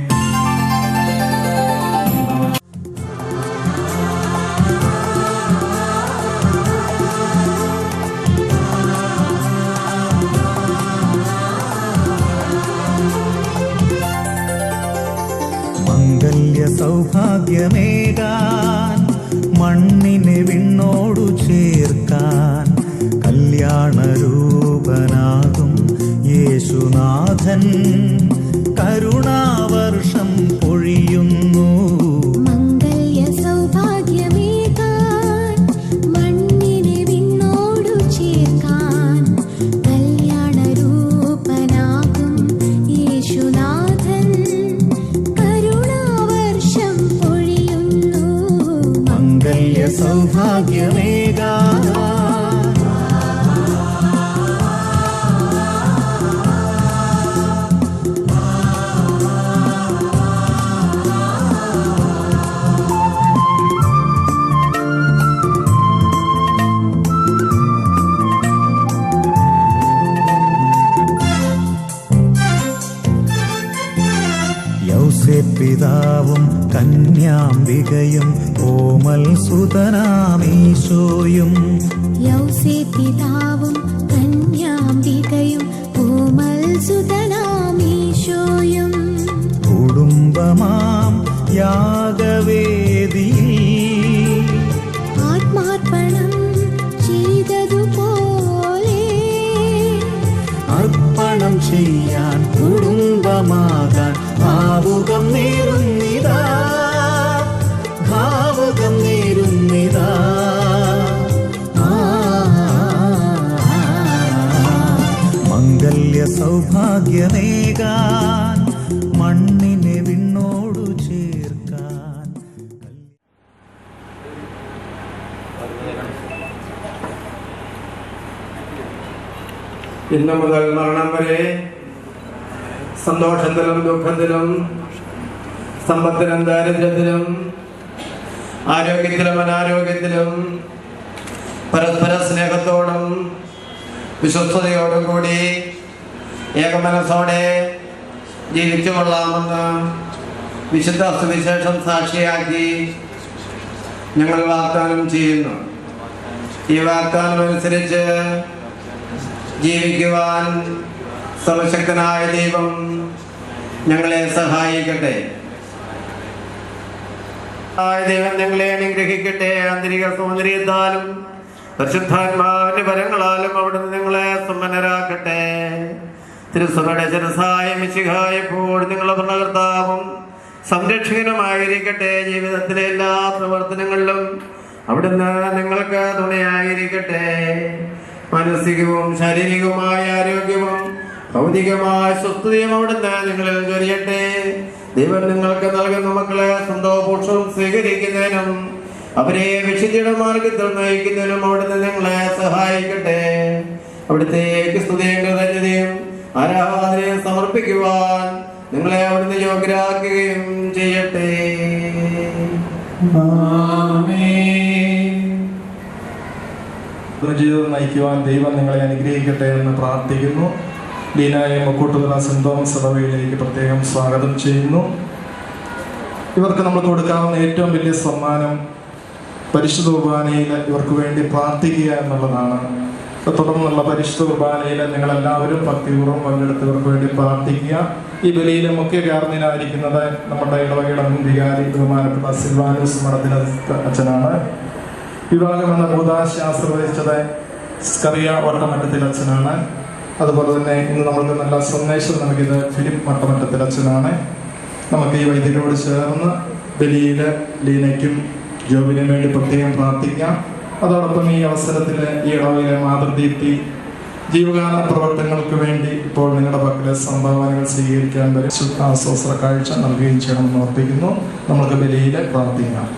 സൗഭാഗ്യമേകാൻ മണ്ണിനെ വിണ്ണോടു ചേർക്കാൻ കല്യാണരൂപനാകും യേശുനാഥൻ കരുണാവർഷം പൊഴിയുന്നു. മംഗല്യ സൗഭാഗ്യമേകാൻ മണ്ണിനെ വിണ്ണോടു ചേർക്കാൻ കല്യാണരൂപനാകും യേശുനാഥൻ കരുണാവർഷം പൊഴിയുന്നു. മംഗല്യ സൗഭാഗ്യമേകാൻ പിതാവും കന്യാംബികയും ഓമൽ സുതനാമീശോയും. പിതാവും കന്യാംബികയും ഓമൽ സുതനാമീശോയും. കുടുംബമാം യാഗവേദിയിൽ ആത്മാർപ്പണം ചെയ്തതുപോലെ അർപ്പണം ചെയ്യാൻ കുടുംബമാകാൻ ഭാവുകം നേരുന്നിതാ, ഭാവുകം നേരുന്നിതാ. മംഗല്യ സൗഭാഗ്യമേകാൻ മണ്ണിനെ വിണ്ണോടു ചേർക്കാൻ. ഇന്നു മുതൽ മരണം വരെ സന്തോഷത്തിലും ദുഃഖത്തിലും സമ്പത്തിലും ദാരിദ്ര്യത്തിലും ആരോഗ്യത്തിലും അനാരോഗ്യത്തിലും പരസ്പര സ്നേഹത്തോടും വിശ്വസ്തയോടും കൂടി ഏകമനസ്സോടെ ജീവിച്ചു കൊള്ളാമെന്ന് വിശുദ്ധ സുവിശേഷം സാക്ഷിയാക്കി ഞങ്ങൾ വാഗ്ദാനം ചെയ്യുന്നു. ഈ വാഗ്ദാനം അനുസരിച്ച് ജീവിക്കുവാൻ സർവശക്തനായ ദൈവം ഞങ്ങളെ സഹായിക്കട്ടെ. ദൈവം ഞങ്ങളെ അനുഗ്രഹിക്കട്ടെ. ആന്തരിക സൗന്ദര്യത്താലും പരിശുദ്ധാത്മാവിന്റെ വരങ്ങളാലും അവിടുന്ന് ഞങ്ങളെ സമ്പന്നരാക്കട്ടെ. തിരുസഭയുടെ ശിരസ്സായ മിശിഹായ എപ്പോഴും നിങ്ങളുടെ ഭരണകർത്താവും സംരക്ഷകനുമായിരിക്കട്ടെ. ജീവിതത്തിലെ എല്ലാ പ്രവർത്തനങ്ങളിലും അവിടുന്ന് നിങ്ങൾക്ക് തുണയായിരിക്കട്ടെ. മാനസികവും ശാരീരികവുമായ ആരോഗ്യവും ഭൗതികമായ സ്വസ്ഥതയും അവിടുന്ന് നിങ്ങളിൽ ചൊരിയട്ടെ. ദൈവം നിങ്ങൾക്ക് നൽകുന്ന മക്കളെ സന്തോഷവും സ്വീകരിക്കുന്നതിനും അവരെ വിശുദ്ധിയുടെ മാർഗത്തിൽ നയിക്കുന്നതിനും അവിടുന്ന് നിങ്ങളെ സഹായിക്കട്ടെ. അവിടുത്തേക്ക് സ്തുതിയും കൃതജ്ഞതയും ആരാധനയും സമർപ്പിക്കുവാൻ നിങ്ങളെ അവിടുന്ന് യോഗ്യരാക്കുകയും ചെയ്യട്ടെ. ജീവിതം നയിക്കുവാൻ ദൈവം നിങ്ങളെ അനുഗ്രഹിക്കട്ടെ എന്ന് പ്രാർത്ഥിക്കുന്നു. ലീനായ മക്കൂട്ടുതല സെന്റ് തോമസ് സഭയിലേക്ക് പ്രത്യേകം സ്വാഗതം ചെയ്യുന്നു. ഇവർക്ക് നമ്മൾ കൊടുക്കാവുന്ന ഏറ്റവും വലിയ സമ്മാനം പരിശുദ്ധ കുർബാനയിൽ ഇവർക്ക് വേണ്ടി പ്രാർത്ഥിക്കുക എന്നുള്ളതാണ്. തുടർന്നുള്ള പരിശുദ്ധ കുർബാനയിൽ നിങ്ങളെല്ലാവരും ഭക്തിപൂർവ്വം പങ്കെടുത്ത് ഇവർക്ക് വേണ്ടി പ്രാർത്ഥിക്കുക. ഈ ബലിയിലെ മുഖ്യ കാർമ്മികനായിരിക്കുന്നത് നമ്മുടെ ഇടവകയുടെ മുൻ വികാരി ബഹുമാനപ്പെട്ട സിൽവാനോസ് മഠത്തിലെ അച്ഛനാണ്. വിവാഹം എന്ന കൂദാശ ആശീർവദിച്ചത് സ്കറിയ വട്ടമറ്റത്തിൽ അച്ഛനാണ്. അതുപോലെ തന്നെ ഇന്ന് നമ്മൾക്ക് നല്ല സന്ദേശം നൽകിയത് ഫിലിപ്പ് വട്ടമറ്റത്തിൽ അച്ഛനാണ്. നമുക്ക് ഈ വൈദ്യരോട് ചേർന്ന് ബലിയിൽ ലീനയ്ക്കും ജോബിനും വേണ്ടി പ്രത്യേകം പ്രാർത്ഥിക്കാം. അതോടൊപ്പം ഈ അവസരത്തിൽ ഈ ഇടവയിലെ മാതൃദീപ്തി ജീവകാരണ പ്രവർത്തനങ്ങൾക്ക് വേണ്ടി ഇപ്പോൾ നിങ്ങളുടെ പക്കലെ സംഭാവനകൾ സ്വീകരിക്കാൻ വരെ ശുദ്ധാസ്വസ്ത്ര കാഴ്ച നൽകുകയും ചെയ്യണമെന്ന് ഓർപ്പിക്കുന്നു. നമുക്ക് ബലിയിൽ പ്രാർത്ഥിക്കാം.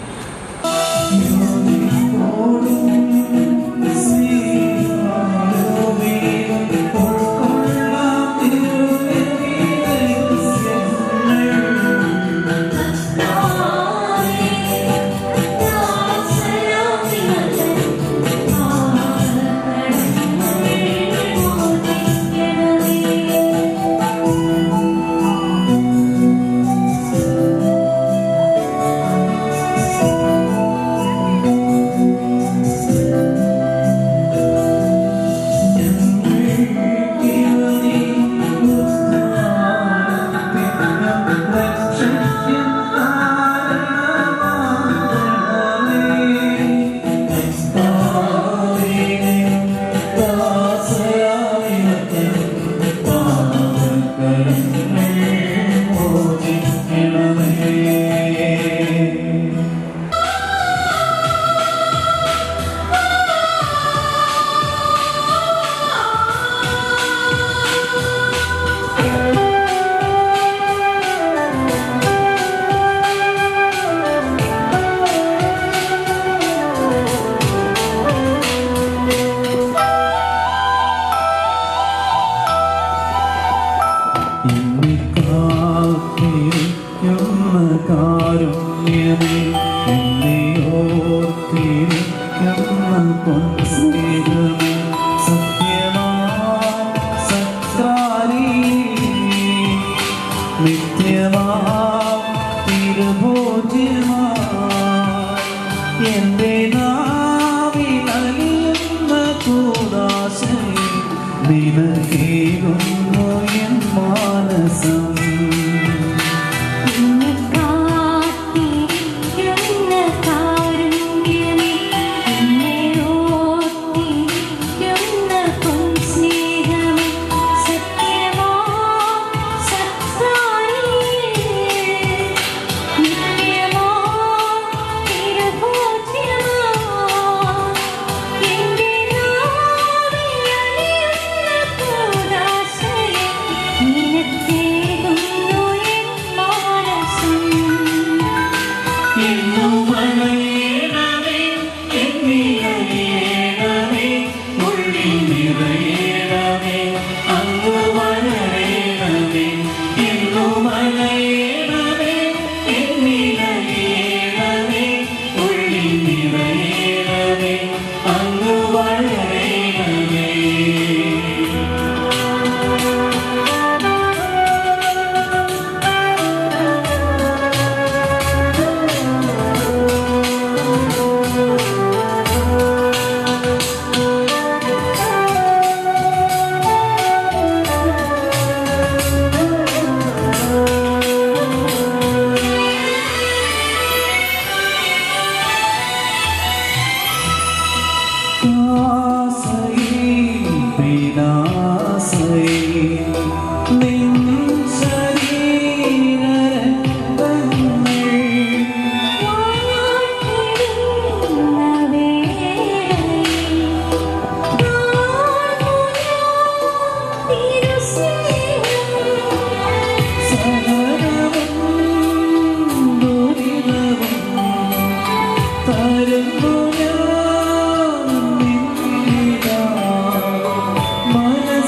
മനസ്സ്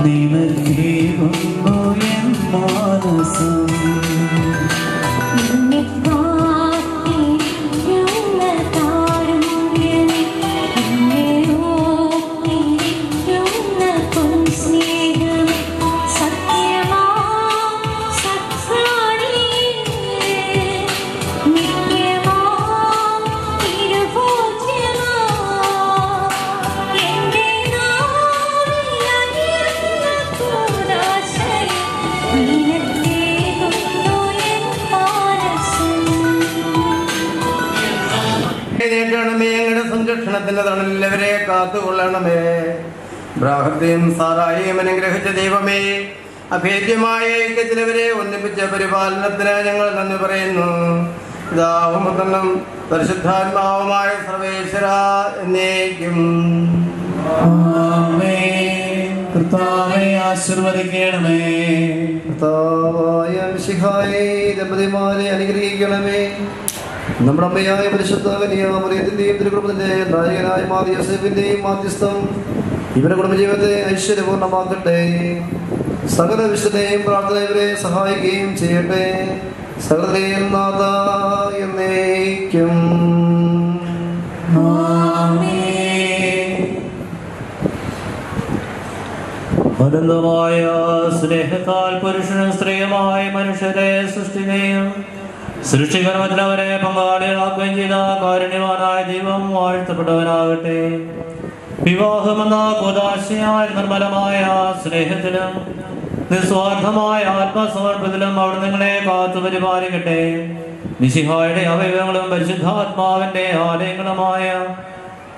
നിനക്കേകുന്നു എൻ മാനസം. നേടണമേ, ഞങ്ങളുടെ സംരക്ഷണത്തിന്റെ തണലിലവരെ കാത്തുകൊള്ളണമേ. ബ്രാഹത്തെയും സാറായെയും അനുഗ്രഹിച്ച ദൈവമേ, അഭേദ്യമായ ഐക്യത്തിലവരെ ഒന്നിപ്പിച്ച പരിപാലനത്തിന് ഞങ്ങൾ നന്ദി പറയുന്നു. പിതാവും പുത്രനും പരിശുദ്ധാത്മാവുമായ സർവേശ്വര എന്നേക്കും. ആമേൻ. കർത്താവേ ആശീർവദിക്കണമേ. കർത്താവായ മിശിഹായേ, ദമ്പതിമാരെ അനുഗ്രഹിക്കണമേ. നമ്മുടെ അമ്മയായ പരിശുദ്ധ കന്യാമറിയത്തിന്റെയും തിരുകുടുംബത്തിന്റെ നായകനായ മാർ യോസേഫിന്റെയും മാധ്യസ്ഥം ഇവരുടെ കുടുംബജീവിതത്തെ ഐശ്വര്യപൂർണ്ണമാക്കട്ടെ. സകല വിശുദ്ധനെയും പ്രാർത്ഥന ഇവരെ സഹായിക്കുകയും ചെയ്യട്ടെ. സകലത്തെയും നാഥ എന്നേക്കും. അനന്തമായ സ്നേഹത്താൽ പുരുഷനും സ്ത്രീയുമായ മനുഷ്യരെ സൃഷ്ടിനെയും സൃഷ്ടികർമ്മത്തിലവരെ പങ്കാളികളാക്കുകയും ചെയ്ത കാരുണ്യവാനായ ദൈവം വാഴ്ത്തപ്പെട്ടവനാകട്ടെ. വിവാഹമെന്ന കൂദാശയായ നിർമ്മലമായ സ്നേഹത്തിലും നിസ്വാർത്ഥമായ ആത്മസമർപ്പത്തിലും അവിടെ നിങ്ങളെ കാത്തു പരിപാലിക്കട്ടെ. മിശിഹായുടെ അവയവങ്ങളും പരിശുദ്ധാത്മാവിന്റെ ആലയങ്ങളുമായ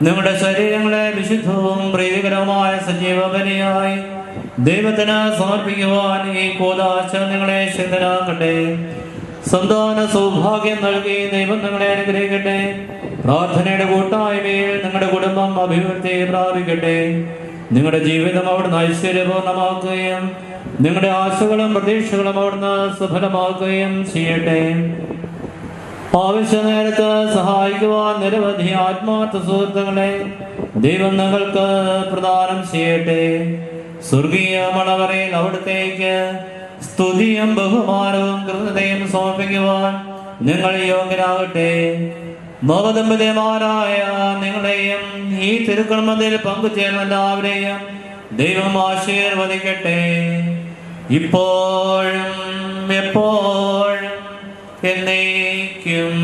നിങ്ങളുടെ ശരീരങ്ങളെ വിശുദ്ധവും പ്രീതികരവുമായ സജീവ ബലിയായി ദൈവത്തിന് സമർപ്പിക്കുവാൻ ഈ കൂദാശ നിങ്ങളെ ശക്തരാക്കട്ടെ. സന്താന സൗഭാഗ്യം നൽകി ദൈവം നിങ്ങളെ അനുഗ്രഹിക്കട്ടെ. പ്രാർത്ഥനയുടെ കൂട്ടായ്മയിൽ നിങ്ങളുടെ കുടുംബം അഭിവൃദ്ധി പ്രാപിക്കട്ടെ. നിങ്ങളുടെ ജീവിതം അവിടുന്ന് ഐശ്വര്യപൂർണ്ണമാക്കുകയും നിങ്ങളുടെ ആശകളും പ്രതീക്ഷകളും അവിടുന്ന് സഫലമാക്കുകയും ചെയ്യട്ടെ. ആവശ്യ നേരത്ത് സഹായിക്കുവാൻ നിരവധി ആത്മാർത്ഥ സുഹൃത്തുക്കളെ ദൈവം നിങ്ങൾക്ക് പ്രദാനം ചെയ്യട്ടെ. സ്വർഗീയ മണവറയിൽ അവിടുത്തേക്ക് സ്തുതിയും ബഹുമാനവും കൃതജ്ഞതയും സമർപ്പിക്കുവാൻ നിങ്ങൾ യോഗ്യരാകട്ടെ. നവദമ്പതിമാരായ നിങ്ങളെയും ഈ തിരുക്കർമ്മത്തിൽ പങ്കുചേർന്ന എല്ലാവരെയും ദൈവം ആശീർവദിക്കട്ടെ. ഇപ്പോഴും എപ്പോഴും എന്നേക്കും.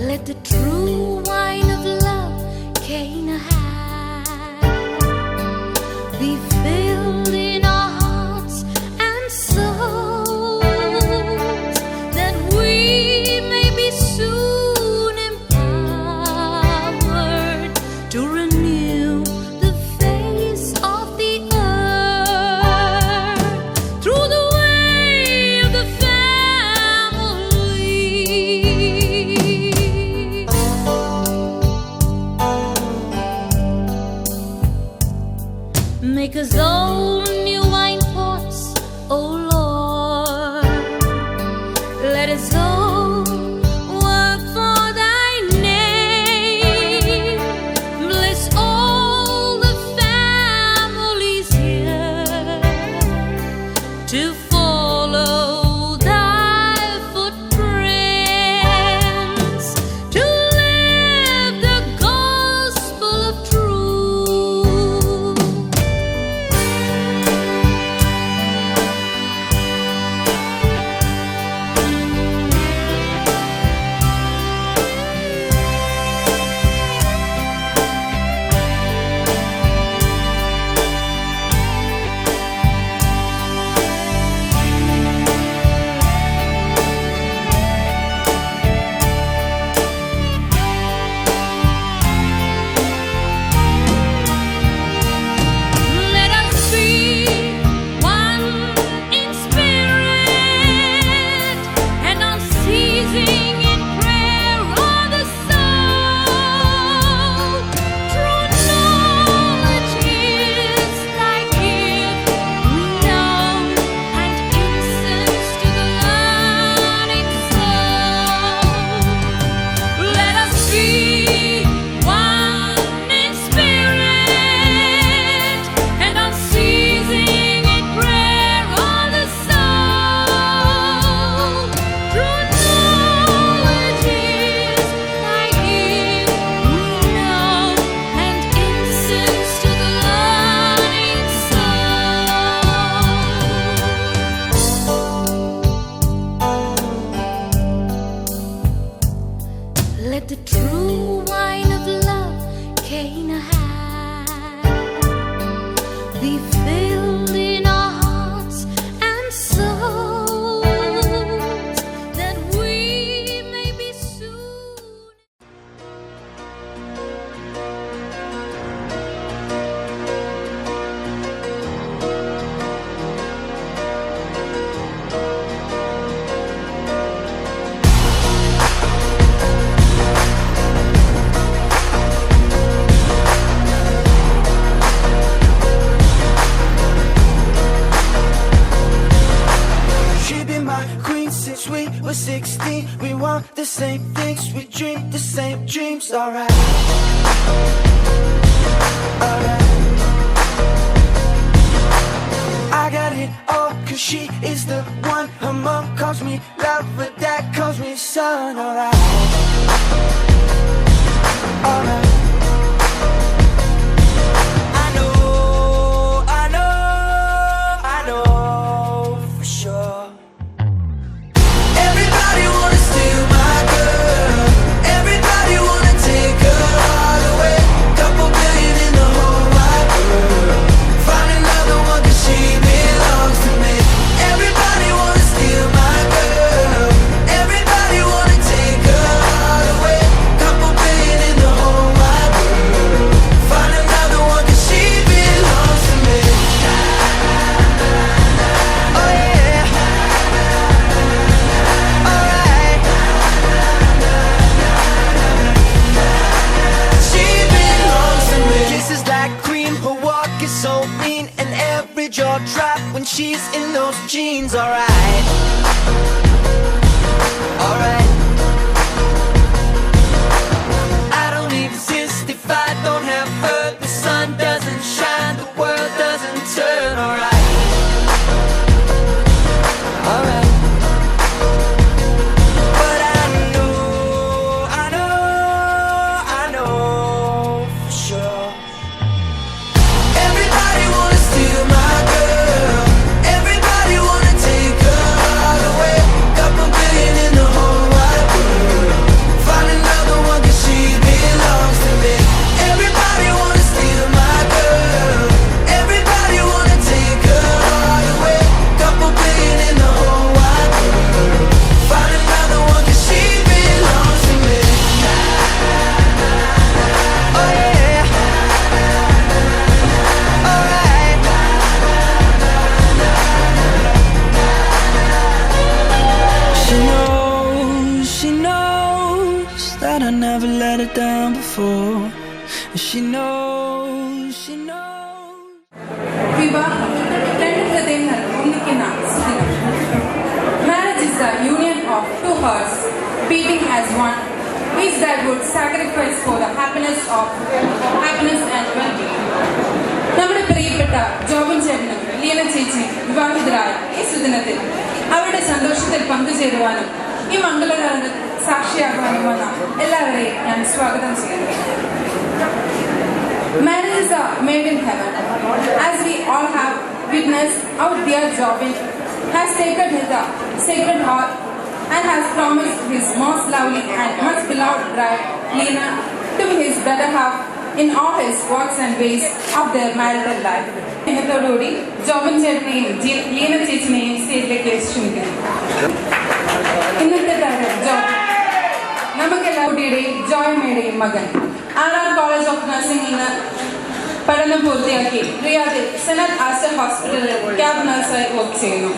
Let the true wine of love, Cana be filled in our hearts and souls, that we may be soon empowered to renew the face of the earth through the way of the family. Make us all new wine pots, O Lord. Let us all work for thy name. Bless all the families here to follow thy footprints, to live the gospel of truth. 16, we want the same things, we dream the same dreams. Alright, alright. I got it all, cause she is the one. Her mom calls me love, but dad calls me son. Alright, alright. I know for sure. Everybody wanna steal my girl. Everybody wanna take her all away. Couple billion in the whole wide world. Find another one 'cause she belongs to me. Everybody wanna steal my girl. Everybody wanna take her all away. Couple billion in the whole wide world. Find another one 'cause she belongs to me. Oh yeah. Alright. She belongs to me. Kisses like cream, her walk is so mean, and every jaw drop when she's in those jeans. Alright, alright. I don't exist if I don't have her. The sun doesn't shine, the world doesn't turn. Alright, alright. But I know for sure. Everybody wanna steal my girl. Everybody wanna take her all away. Couple billion in the whole wide world. Find another one 'cause she belongs to me. Everybody wanna steal my girl. Everybody wanna take her all away. Couple billion in the whole wide world. Find another one 'cause she belongs to me. Oh yeah. Alright. She knows that I never let her down before. She knows. വിവാഹം രണ്ട് ഹൃദയങ്ങൾ ഒന്നിക്കുന്ന സുദിനം. Marriage is the union of two hearts beating as one, each that would sacrifice for the happiness and well-being. നമ്മുടെ പ്രിയപ്പെട്ട ജോബൻ ചേട്ടനും ലീന ചേച്ചിയും വിവാഹിതരായ ഈ സുദിനത്തിൽ അവരുടെ സന്തോഷത്തിൽ പങ്കുചേരുവാനും ഈ മംഗളകാലത്ത് സാക്ഷിയാകുവാനും വന്ന എല്ലാവരെയും ഞാൻ സ്വാഗതം ചെയ്യുന്നു. Marriages are made in heaven. As we all have witnessed, our dear Jobin has taken his sacred heart and has promised his most lovely and much beloved bride, Lena, to be his better half in all his walks and ways of their marital life. ഇന്നത്തോടുകൂടി Joban ചേട്ടനെയും Leena ചേച്ചിനെയും സ്റ്റേജിലേക്ക് ക്ഷണിക്കുന്നു. ഇന്നത്തെ കാര്യം job നമുക്കെല്ലാവരുടെയും ജോയ്മയുടെയും മകൻ RR college of നഴ്സിംഗിൽ നിന്ന് പഠനം പൂർത്തിയാക്കി റിയാദിൽ senate Aster ഹോസ്പിറ്റലിൽ ക്യാബ് നഴ്സായി വർക്ക് ചെയ്യുന്നു.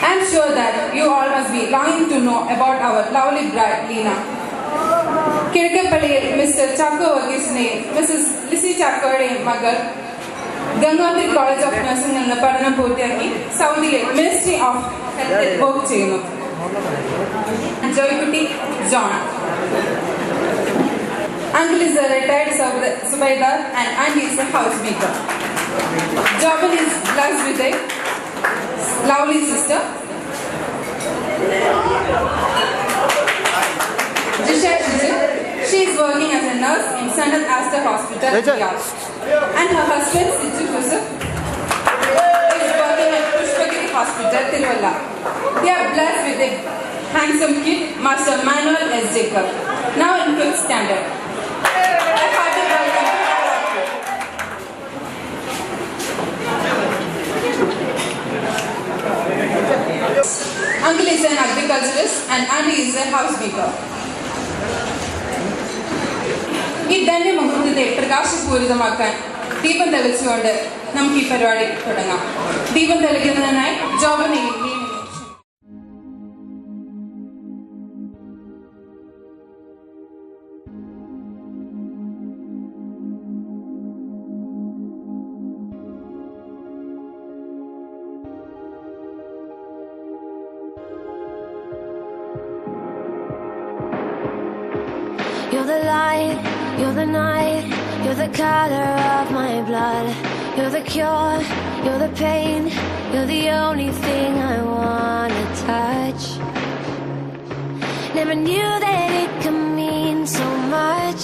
I am sure that you all must be longing to know about our lovely bride Lena. കിഴക്കപ്പള്ളിയിൽ മിസ്റ്റർ ചാക്കോ വർഗീസിനെയും മിസ്സസ് ലിസി ചാക്കോയുടെയും മകൾ ഗംഗാവതി കോളേജ് ഓഫ് നഴ്സിംഗിൽ നിന്ന് പഠനം പൂർത്തിയാക്കി സൗദിയിലെ മിനിസ്ട്രി ഓഫ് ഹെൽത്തിൽ വർക്ക് ചെയ്യുന്നു. Joykutty John. Uncle is a retired Subaidar and Auntie is a housemaker. Jobin is blessed with a lovely sister. Jisha Shiji. She is working as a nurse in Sanat Aster Hospital, Riyadh. And her husband, Siju Joseph, is working at Pushpagiri Hospital, Tiruvalla. They are blessed with a handsome kid, Master Manuel S. Jacob, now in 5th standard. Uncle is an agriculturist and Auntie is a housemaker. ഈ ധന്യ മുഹൂർത്തത്തെ പ്രകാശപൂരിതമാക്കാൻ ദീപം തെളിച്ചുകൊണ്ട് നമുക്ക് ഈ പരിപാടി തുടങ്ങാം. ദീപം തെളിക്കുന്നതിനായി ജോബനെയും the light, you're the night, you're the color of my blood. You're the cure, you're the pain, you're the only thing I wanna touch. Never knew that it could mean so much,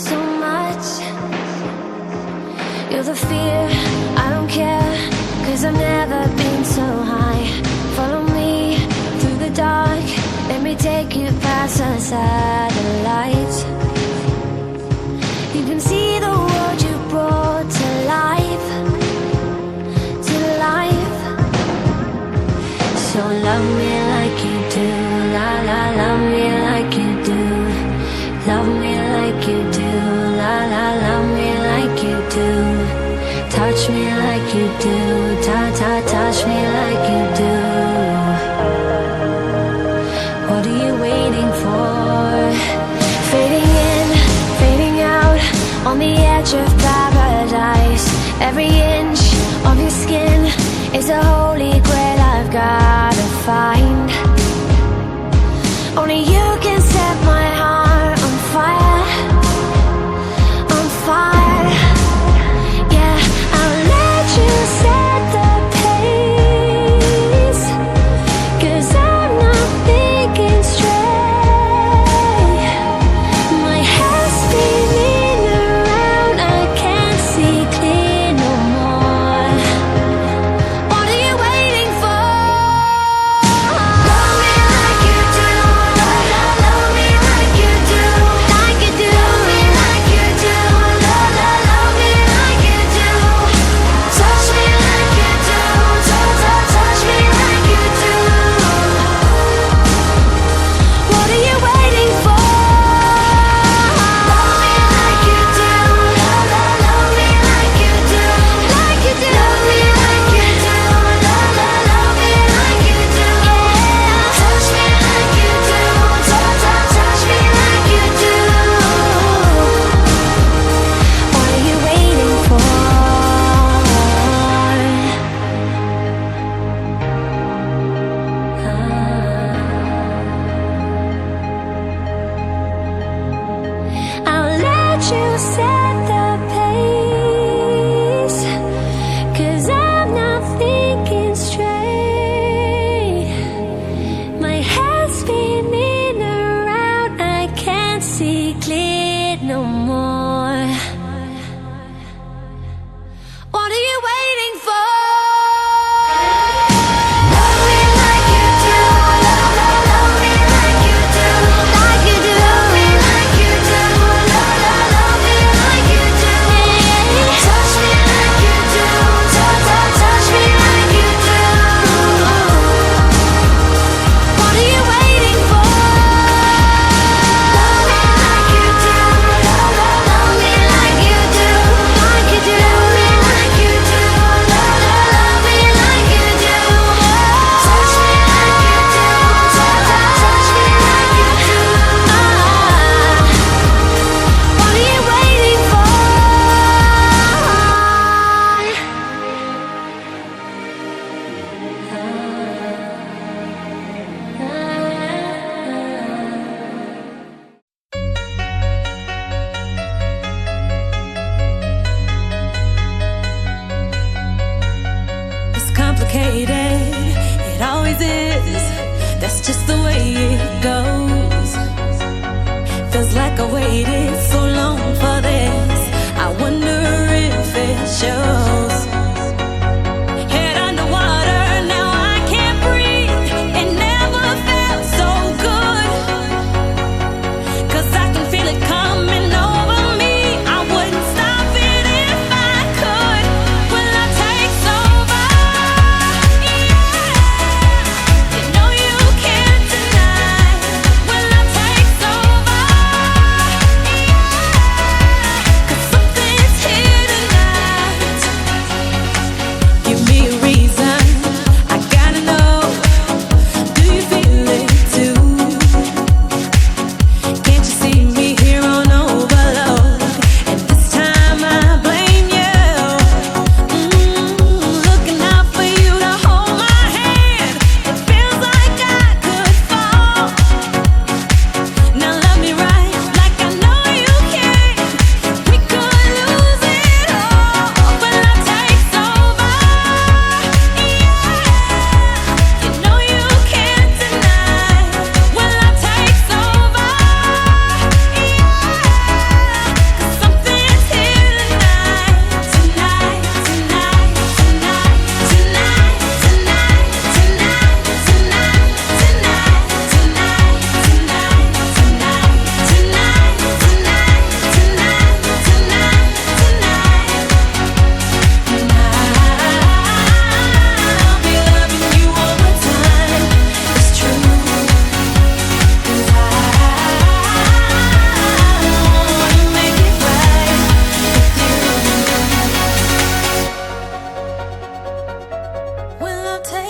so much. You're the fear, I don't care, 'cause I've never been so high. Follow me through the dark, let me take you past the satellites. You can see the world you brought to life, to life. So love me like you do, la la, love me like you do. Love me like you do, la la, love me like you do. Touch me like you do, ta ta, touch me like you do. What are you waiting for? Fading in, fading out, on the edge of paradise. Every inch of your skin is a holy grail I've gotta find. Only you can set my heart on fire, on fire. Yeah, I'll let you set the pace, 'cause I'm not thinking straight. My head's spinning around, I can't see clear no more.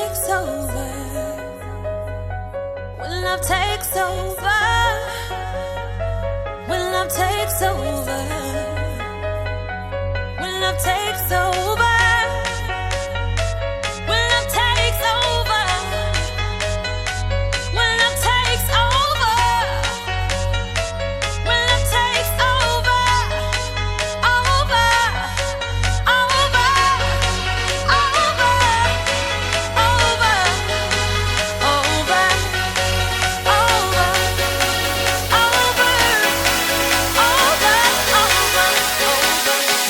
takes over, when love takes over, when love takes over, when love takes over, when love takes over, when love takes over, when love takes over, over, over, over, over, over, over,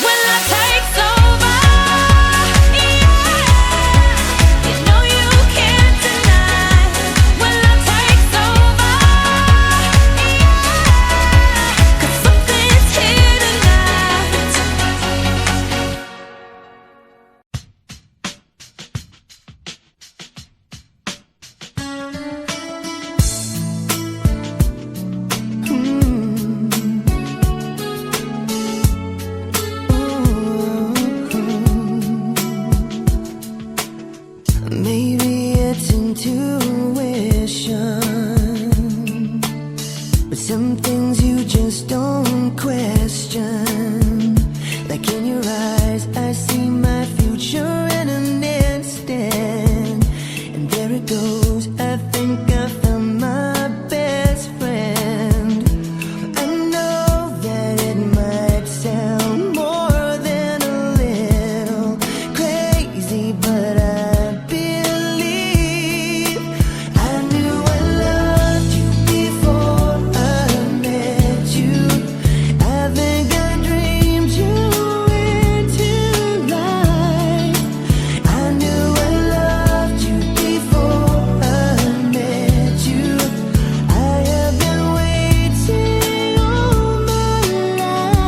when love takes over, yeah, you know you can't deny. When love takes over, yeah, 'cause something's here tonight. Maybe it's intuition, but some things you just don't question. Like in your eyes, I see my future in an instant, and there it goes. I think I found my best friend. I know that it might sound more than a little crazy, but I believe I knew I loved you before I met you. I think I dreamed you into life. I knew I loved you before I met you. I have been waiting all my life.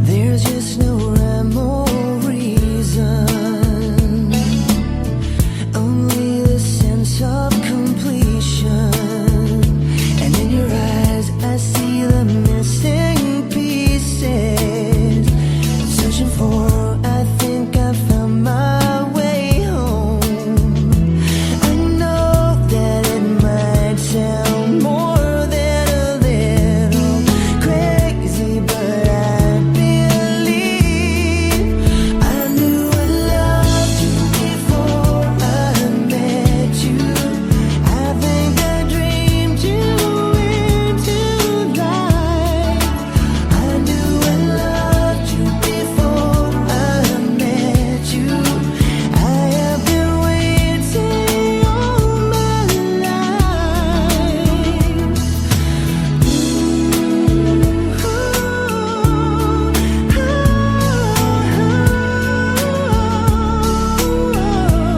There's just no rhyme or reason, only the sense of completion. And in your eyes, I see the missing pieces. Searching for, I think I found my way home. I know that it might sound more than a little crazy, but I believe I knew I loved you before I met you. I think I dreamed you into life. I knew I loved you before I met you. I have been waiting all my life.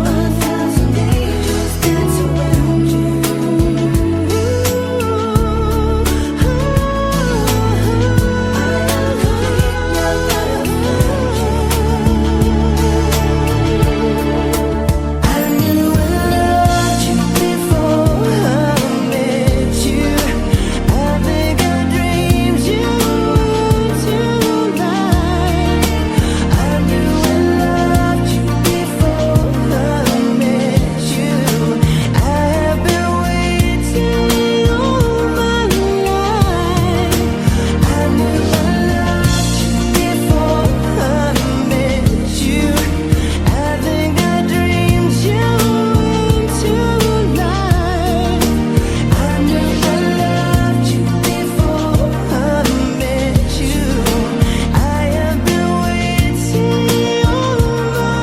A thousand angels dance around you. I knew I loved you before I met you. I think I dreamed you into life. I knew I loved you before I met you. I have been waiting all my life. I knew I loved you before I met you. I think I dreamed you into life. I knew I loved you before I met you. I have been waiting all my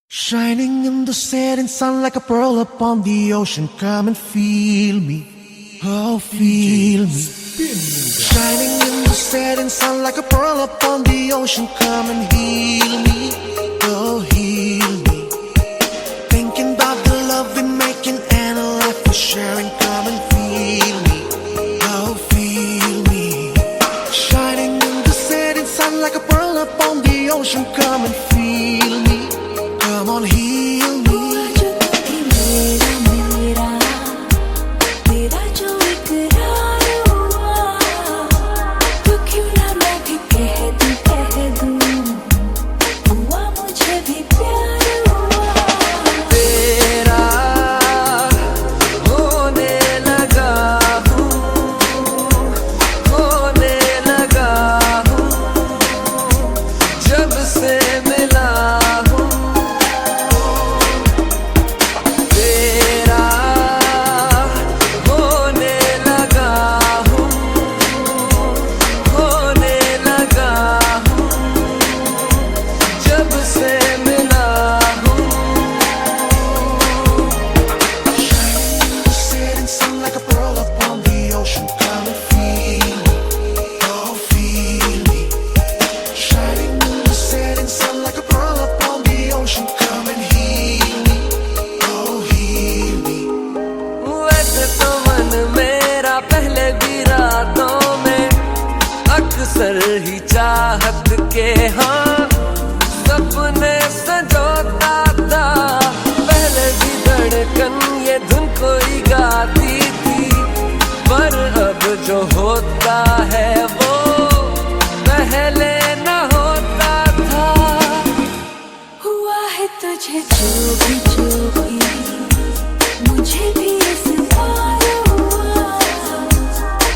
Shining in the setting sun like a pearl upon the ocean. Come and feel me, oh feel me. Shining in the setting sun like a pearl upon the ocean. Come and heal me, oh heal me. Thinking about the love we're making and a life we're sharing. Come and feel me, oh feel me. Shining in the setting sun like a pearl ocean, come and feel me. Come on, heal me. अक्सर ही चाहत के हाँ सपने संजोता था। पहले भी धड़कन ये धुन कोई गाती थी, पर अब जो होता है वो पहले न होता था। हुआ है तुझे जो भी मुझे भी इस बार हुआ,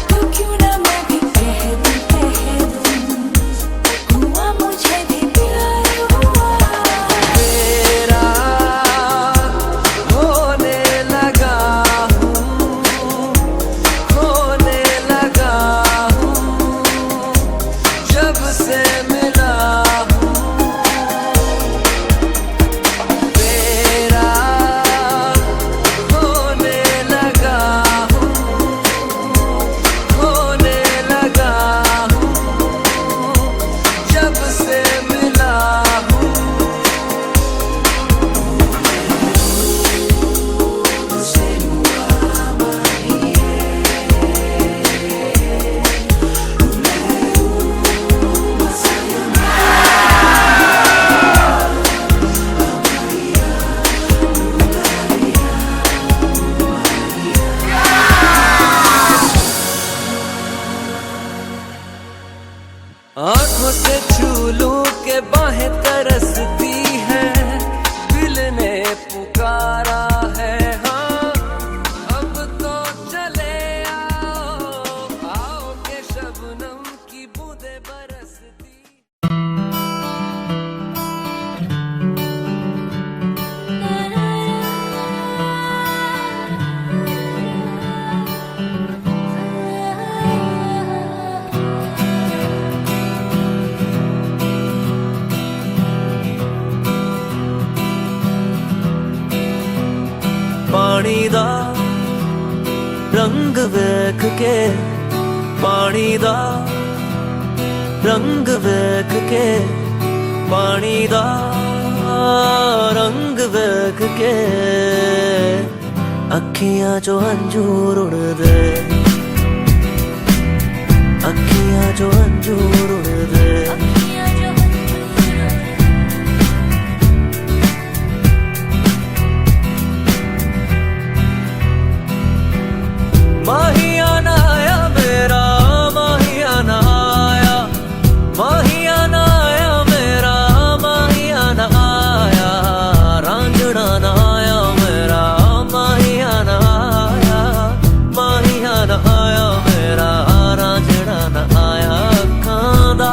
तो क्यों ना मैं भी कह दूं हुआ मुझे भी प्यार हुआ। तेरा होने लगा हूँ, होने लगा हूँ, जब से मिला हूँ। तेरा होने लगा हूँ, होने लगा हूँ, जब से मिला हूँ। आंखों से छू लूं के बाहें तरसती है, दिल ने पुकारा है हाँ अब तो चले आओ, आओ के शबनम की बूंदें बरसती। पानी दा रंग वेख के, पानी दा रंग वेख के, पानी दा रंग वेख के, अखियां चो अंजूर उड़दे, अखियां चो अंजूर उड़दे। माहियाना आया मेरा, माहियाना आया, माहियाना आया मेरा, माहियाना आया, रांझना ना आया मेरा, माहियाना आया, माहियाना आया मेरा, रांझना ना आया। अखां दा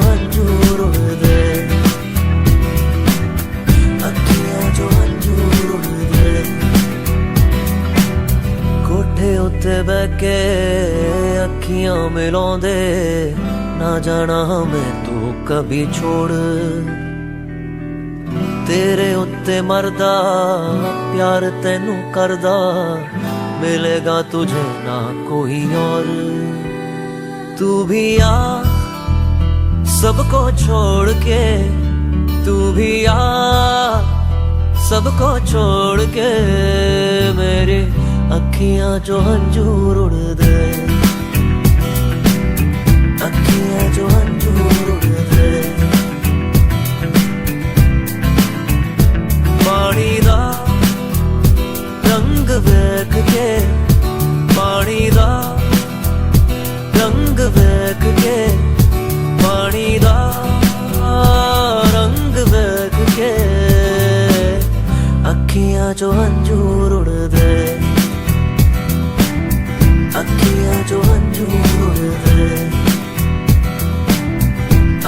अंजूर उड़ दे, अखियां जो अंजूर उड़ दे। कोठे उत्ते बैठ के अखियां मिलाउंदे, ना जाना हमें तू कभी छोड़। तेरे उत्ते मरदा प्यार तेनू करदा, मिलेगा तुझे ना कोई और। तू भी आ सबको छोड़ के, तू भी आ सबको छोड़ के, मेरी अखियां जो अंजूर उड़ दे, अखियां जो अंजूर उड़ दे। पानी दा रंग वेख के, पानी दा रंग वेख के, पानी दा रंग वेख के, अखियां जो अंजूर उड़ दे, अखियां जो अंजूर उड़ दे,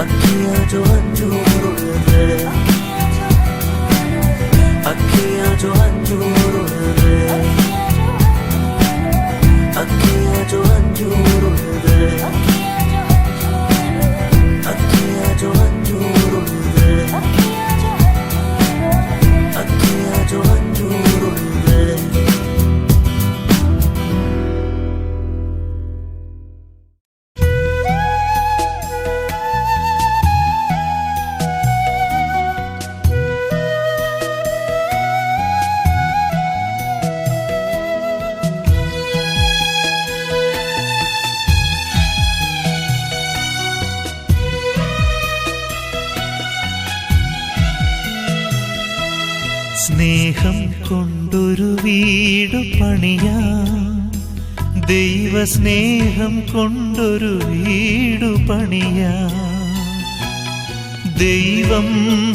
अखियां जो अंजूर उड़ दे, अखियां जो अंजूर उड़ दे, अखियां जो अंजूर उड़ दे, अखियां जो अंजूर उड़ दे, अखियां जो अंजूर उड़ दे। സ്നേഹം കൊണ്ടൊരു വീടു പണിയാം, ദൈവസ്നേഹം കൊണ്ടൊരു വീടു പണിയാം. ദൈവം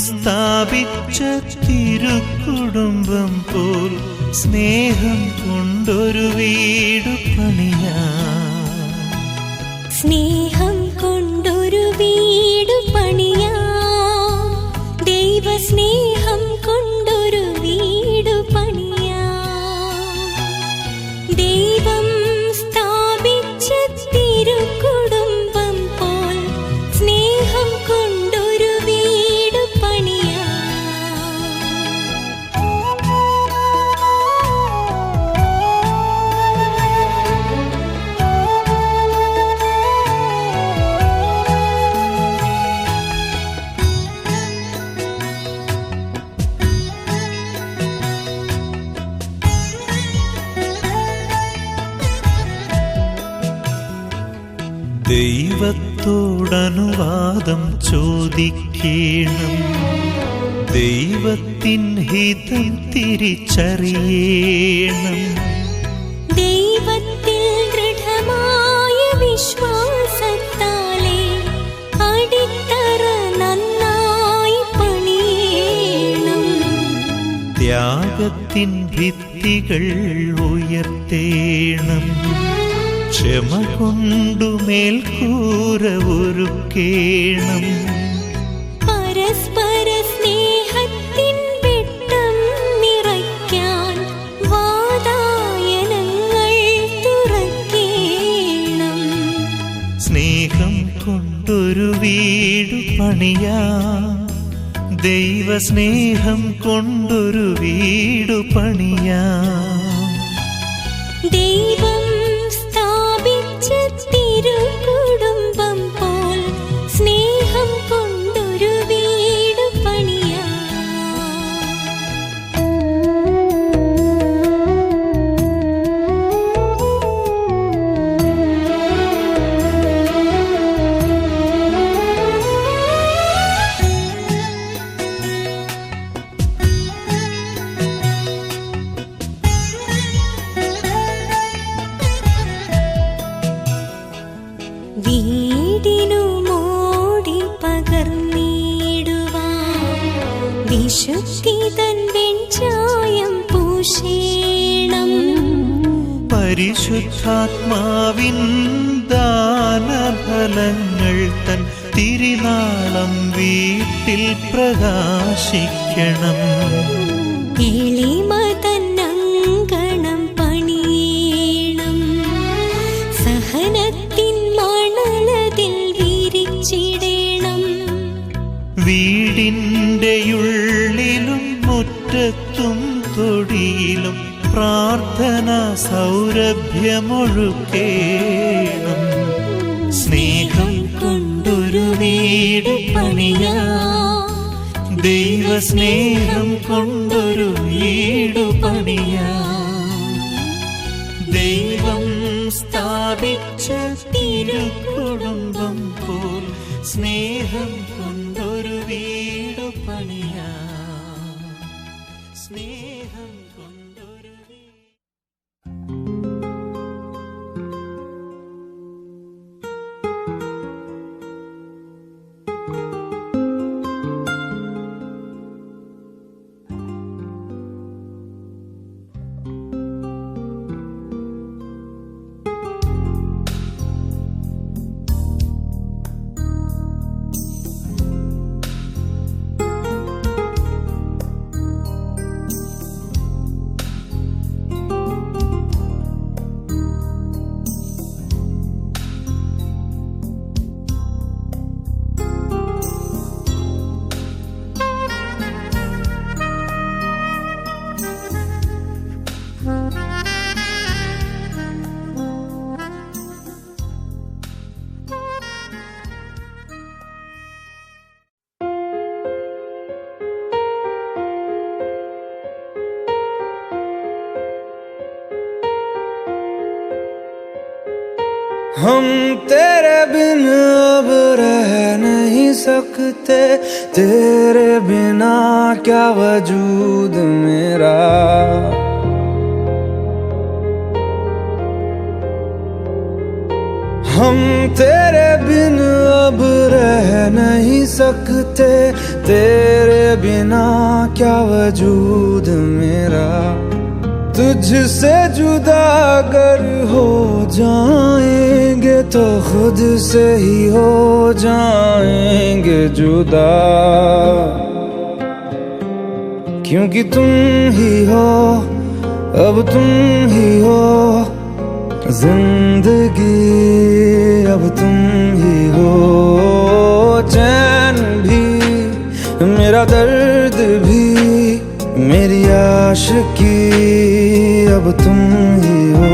സ്ഥാപിച്ച തിരുക്കുടുംബം പോൽ സ്നേഹം കൊണ്ടൊരു വീടു പണിയാം. സ്നേഹം കൊണ്ടൊരു വീടു പണിയാം, ദൈവസ്നേഹം കൊണ്ടൊരു വീടു പണിയാം. ദൈവം സ്ഥാപിച്ച തിരുക്കുടുംബം പോൽ സ്നേഹം കൊണ്ടൊരു വീടു പണിയാം. ദൈവത്തോടനുവാദം ചോദിക്കണം, ദൈവത്തിൻ ഹിതം തിരിച്ചറിയണം. ദൈവത്തിൽ ദൃഢമായ വിശ്വാസത്താലെ അടിത്തറ നന്നായി പണിയണം. ത്യാഗത്തിൻ ഭിത്തികൾ ഉയർത്തേണം, ക്ഷമ കൊണ്ടു മേൽക്കൂര ഒരുക്കേണം. പരസ്പര സ്നേഹത്തിൻ വെട്ടം നിറയ്ക്കാൻ വാതായനങ്ങൾ തുറക്കേണം. സ്നേഹം കൊണ്ടൊരു വീടു പണിയാം, ദൈവസ്നേഹം കൊണ്ടൊരു വീടു പണിയാം. ദൈവം സ്ഥാപിച്ച തിരുക്കുടുംബം പോൽ സ്നേഹം കൊണ്ടൊരു വീടു പണിയാം. വീടിനു മോടി പകർന്നിടുവാൻ വിശുദ്ധി തൻ വെഞ്ചായം പൂശേണം. പരിശുദ്ധാത്മാവിൻ ദാനഫലങ്ങൾ തൻ തിരുനാളം വീട്ടിൽ പ്രകാശിക്കണം. എളിമതന്നങ്കണം പണിയണം, സഹനത്തിൻ മണലതിൽ വിരിച്ചിടണം. വീടിൻ്റെ ഉള്ളിലും മുറ്റത്തും തൊടിയിലും പ്രാർത്ഥന സൗരഭ്യമൊഴുക്കേണം. സ്നേഹം കൊണ്ടൊരു വീട് പണിയാം, ദൈവസ്നേഹം കൊണ്ടൊരു വീട് പണിയാം. ദൈവം സ്ഥാപിച്ച തിരുക്കുടുംബം പോൽ സ്നേഹം കൊണ്ടൊരു വീട് പണിയാം. സ്നേഹം കൊണ്ടൊരു हम तेरे बिन अब रह नहीं सकते, तेरे बिना क्या वजूद मेरा. हम तेरे बिन अब रह नहीं सकते, तेरे बिना क्या वजूद मेरा. तुझसे जुदा अगर हो जाएंगे तो खुद से ही हो जाएंगे जुदा. क्योंकि तुम ही हो, अब तुम ही हो जिंदगी, अब तुम ही हो. चैन भी मेरा दर्द भी मेरी आशिकी, अब तुम ही हो.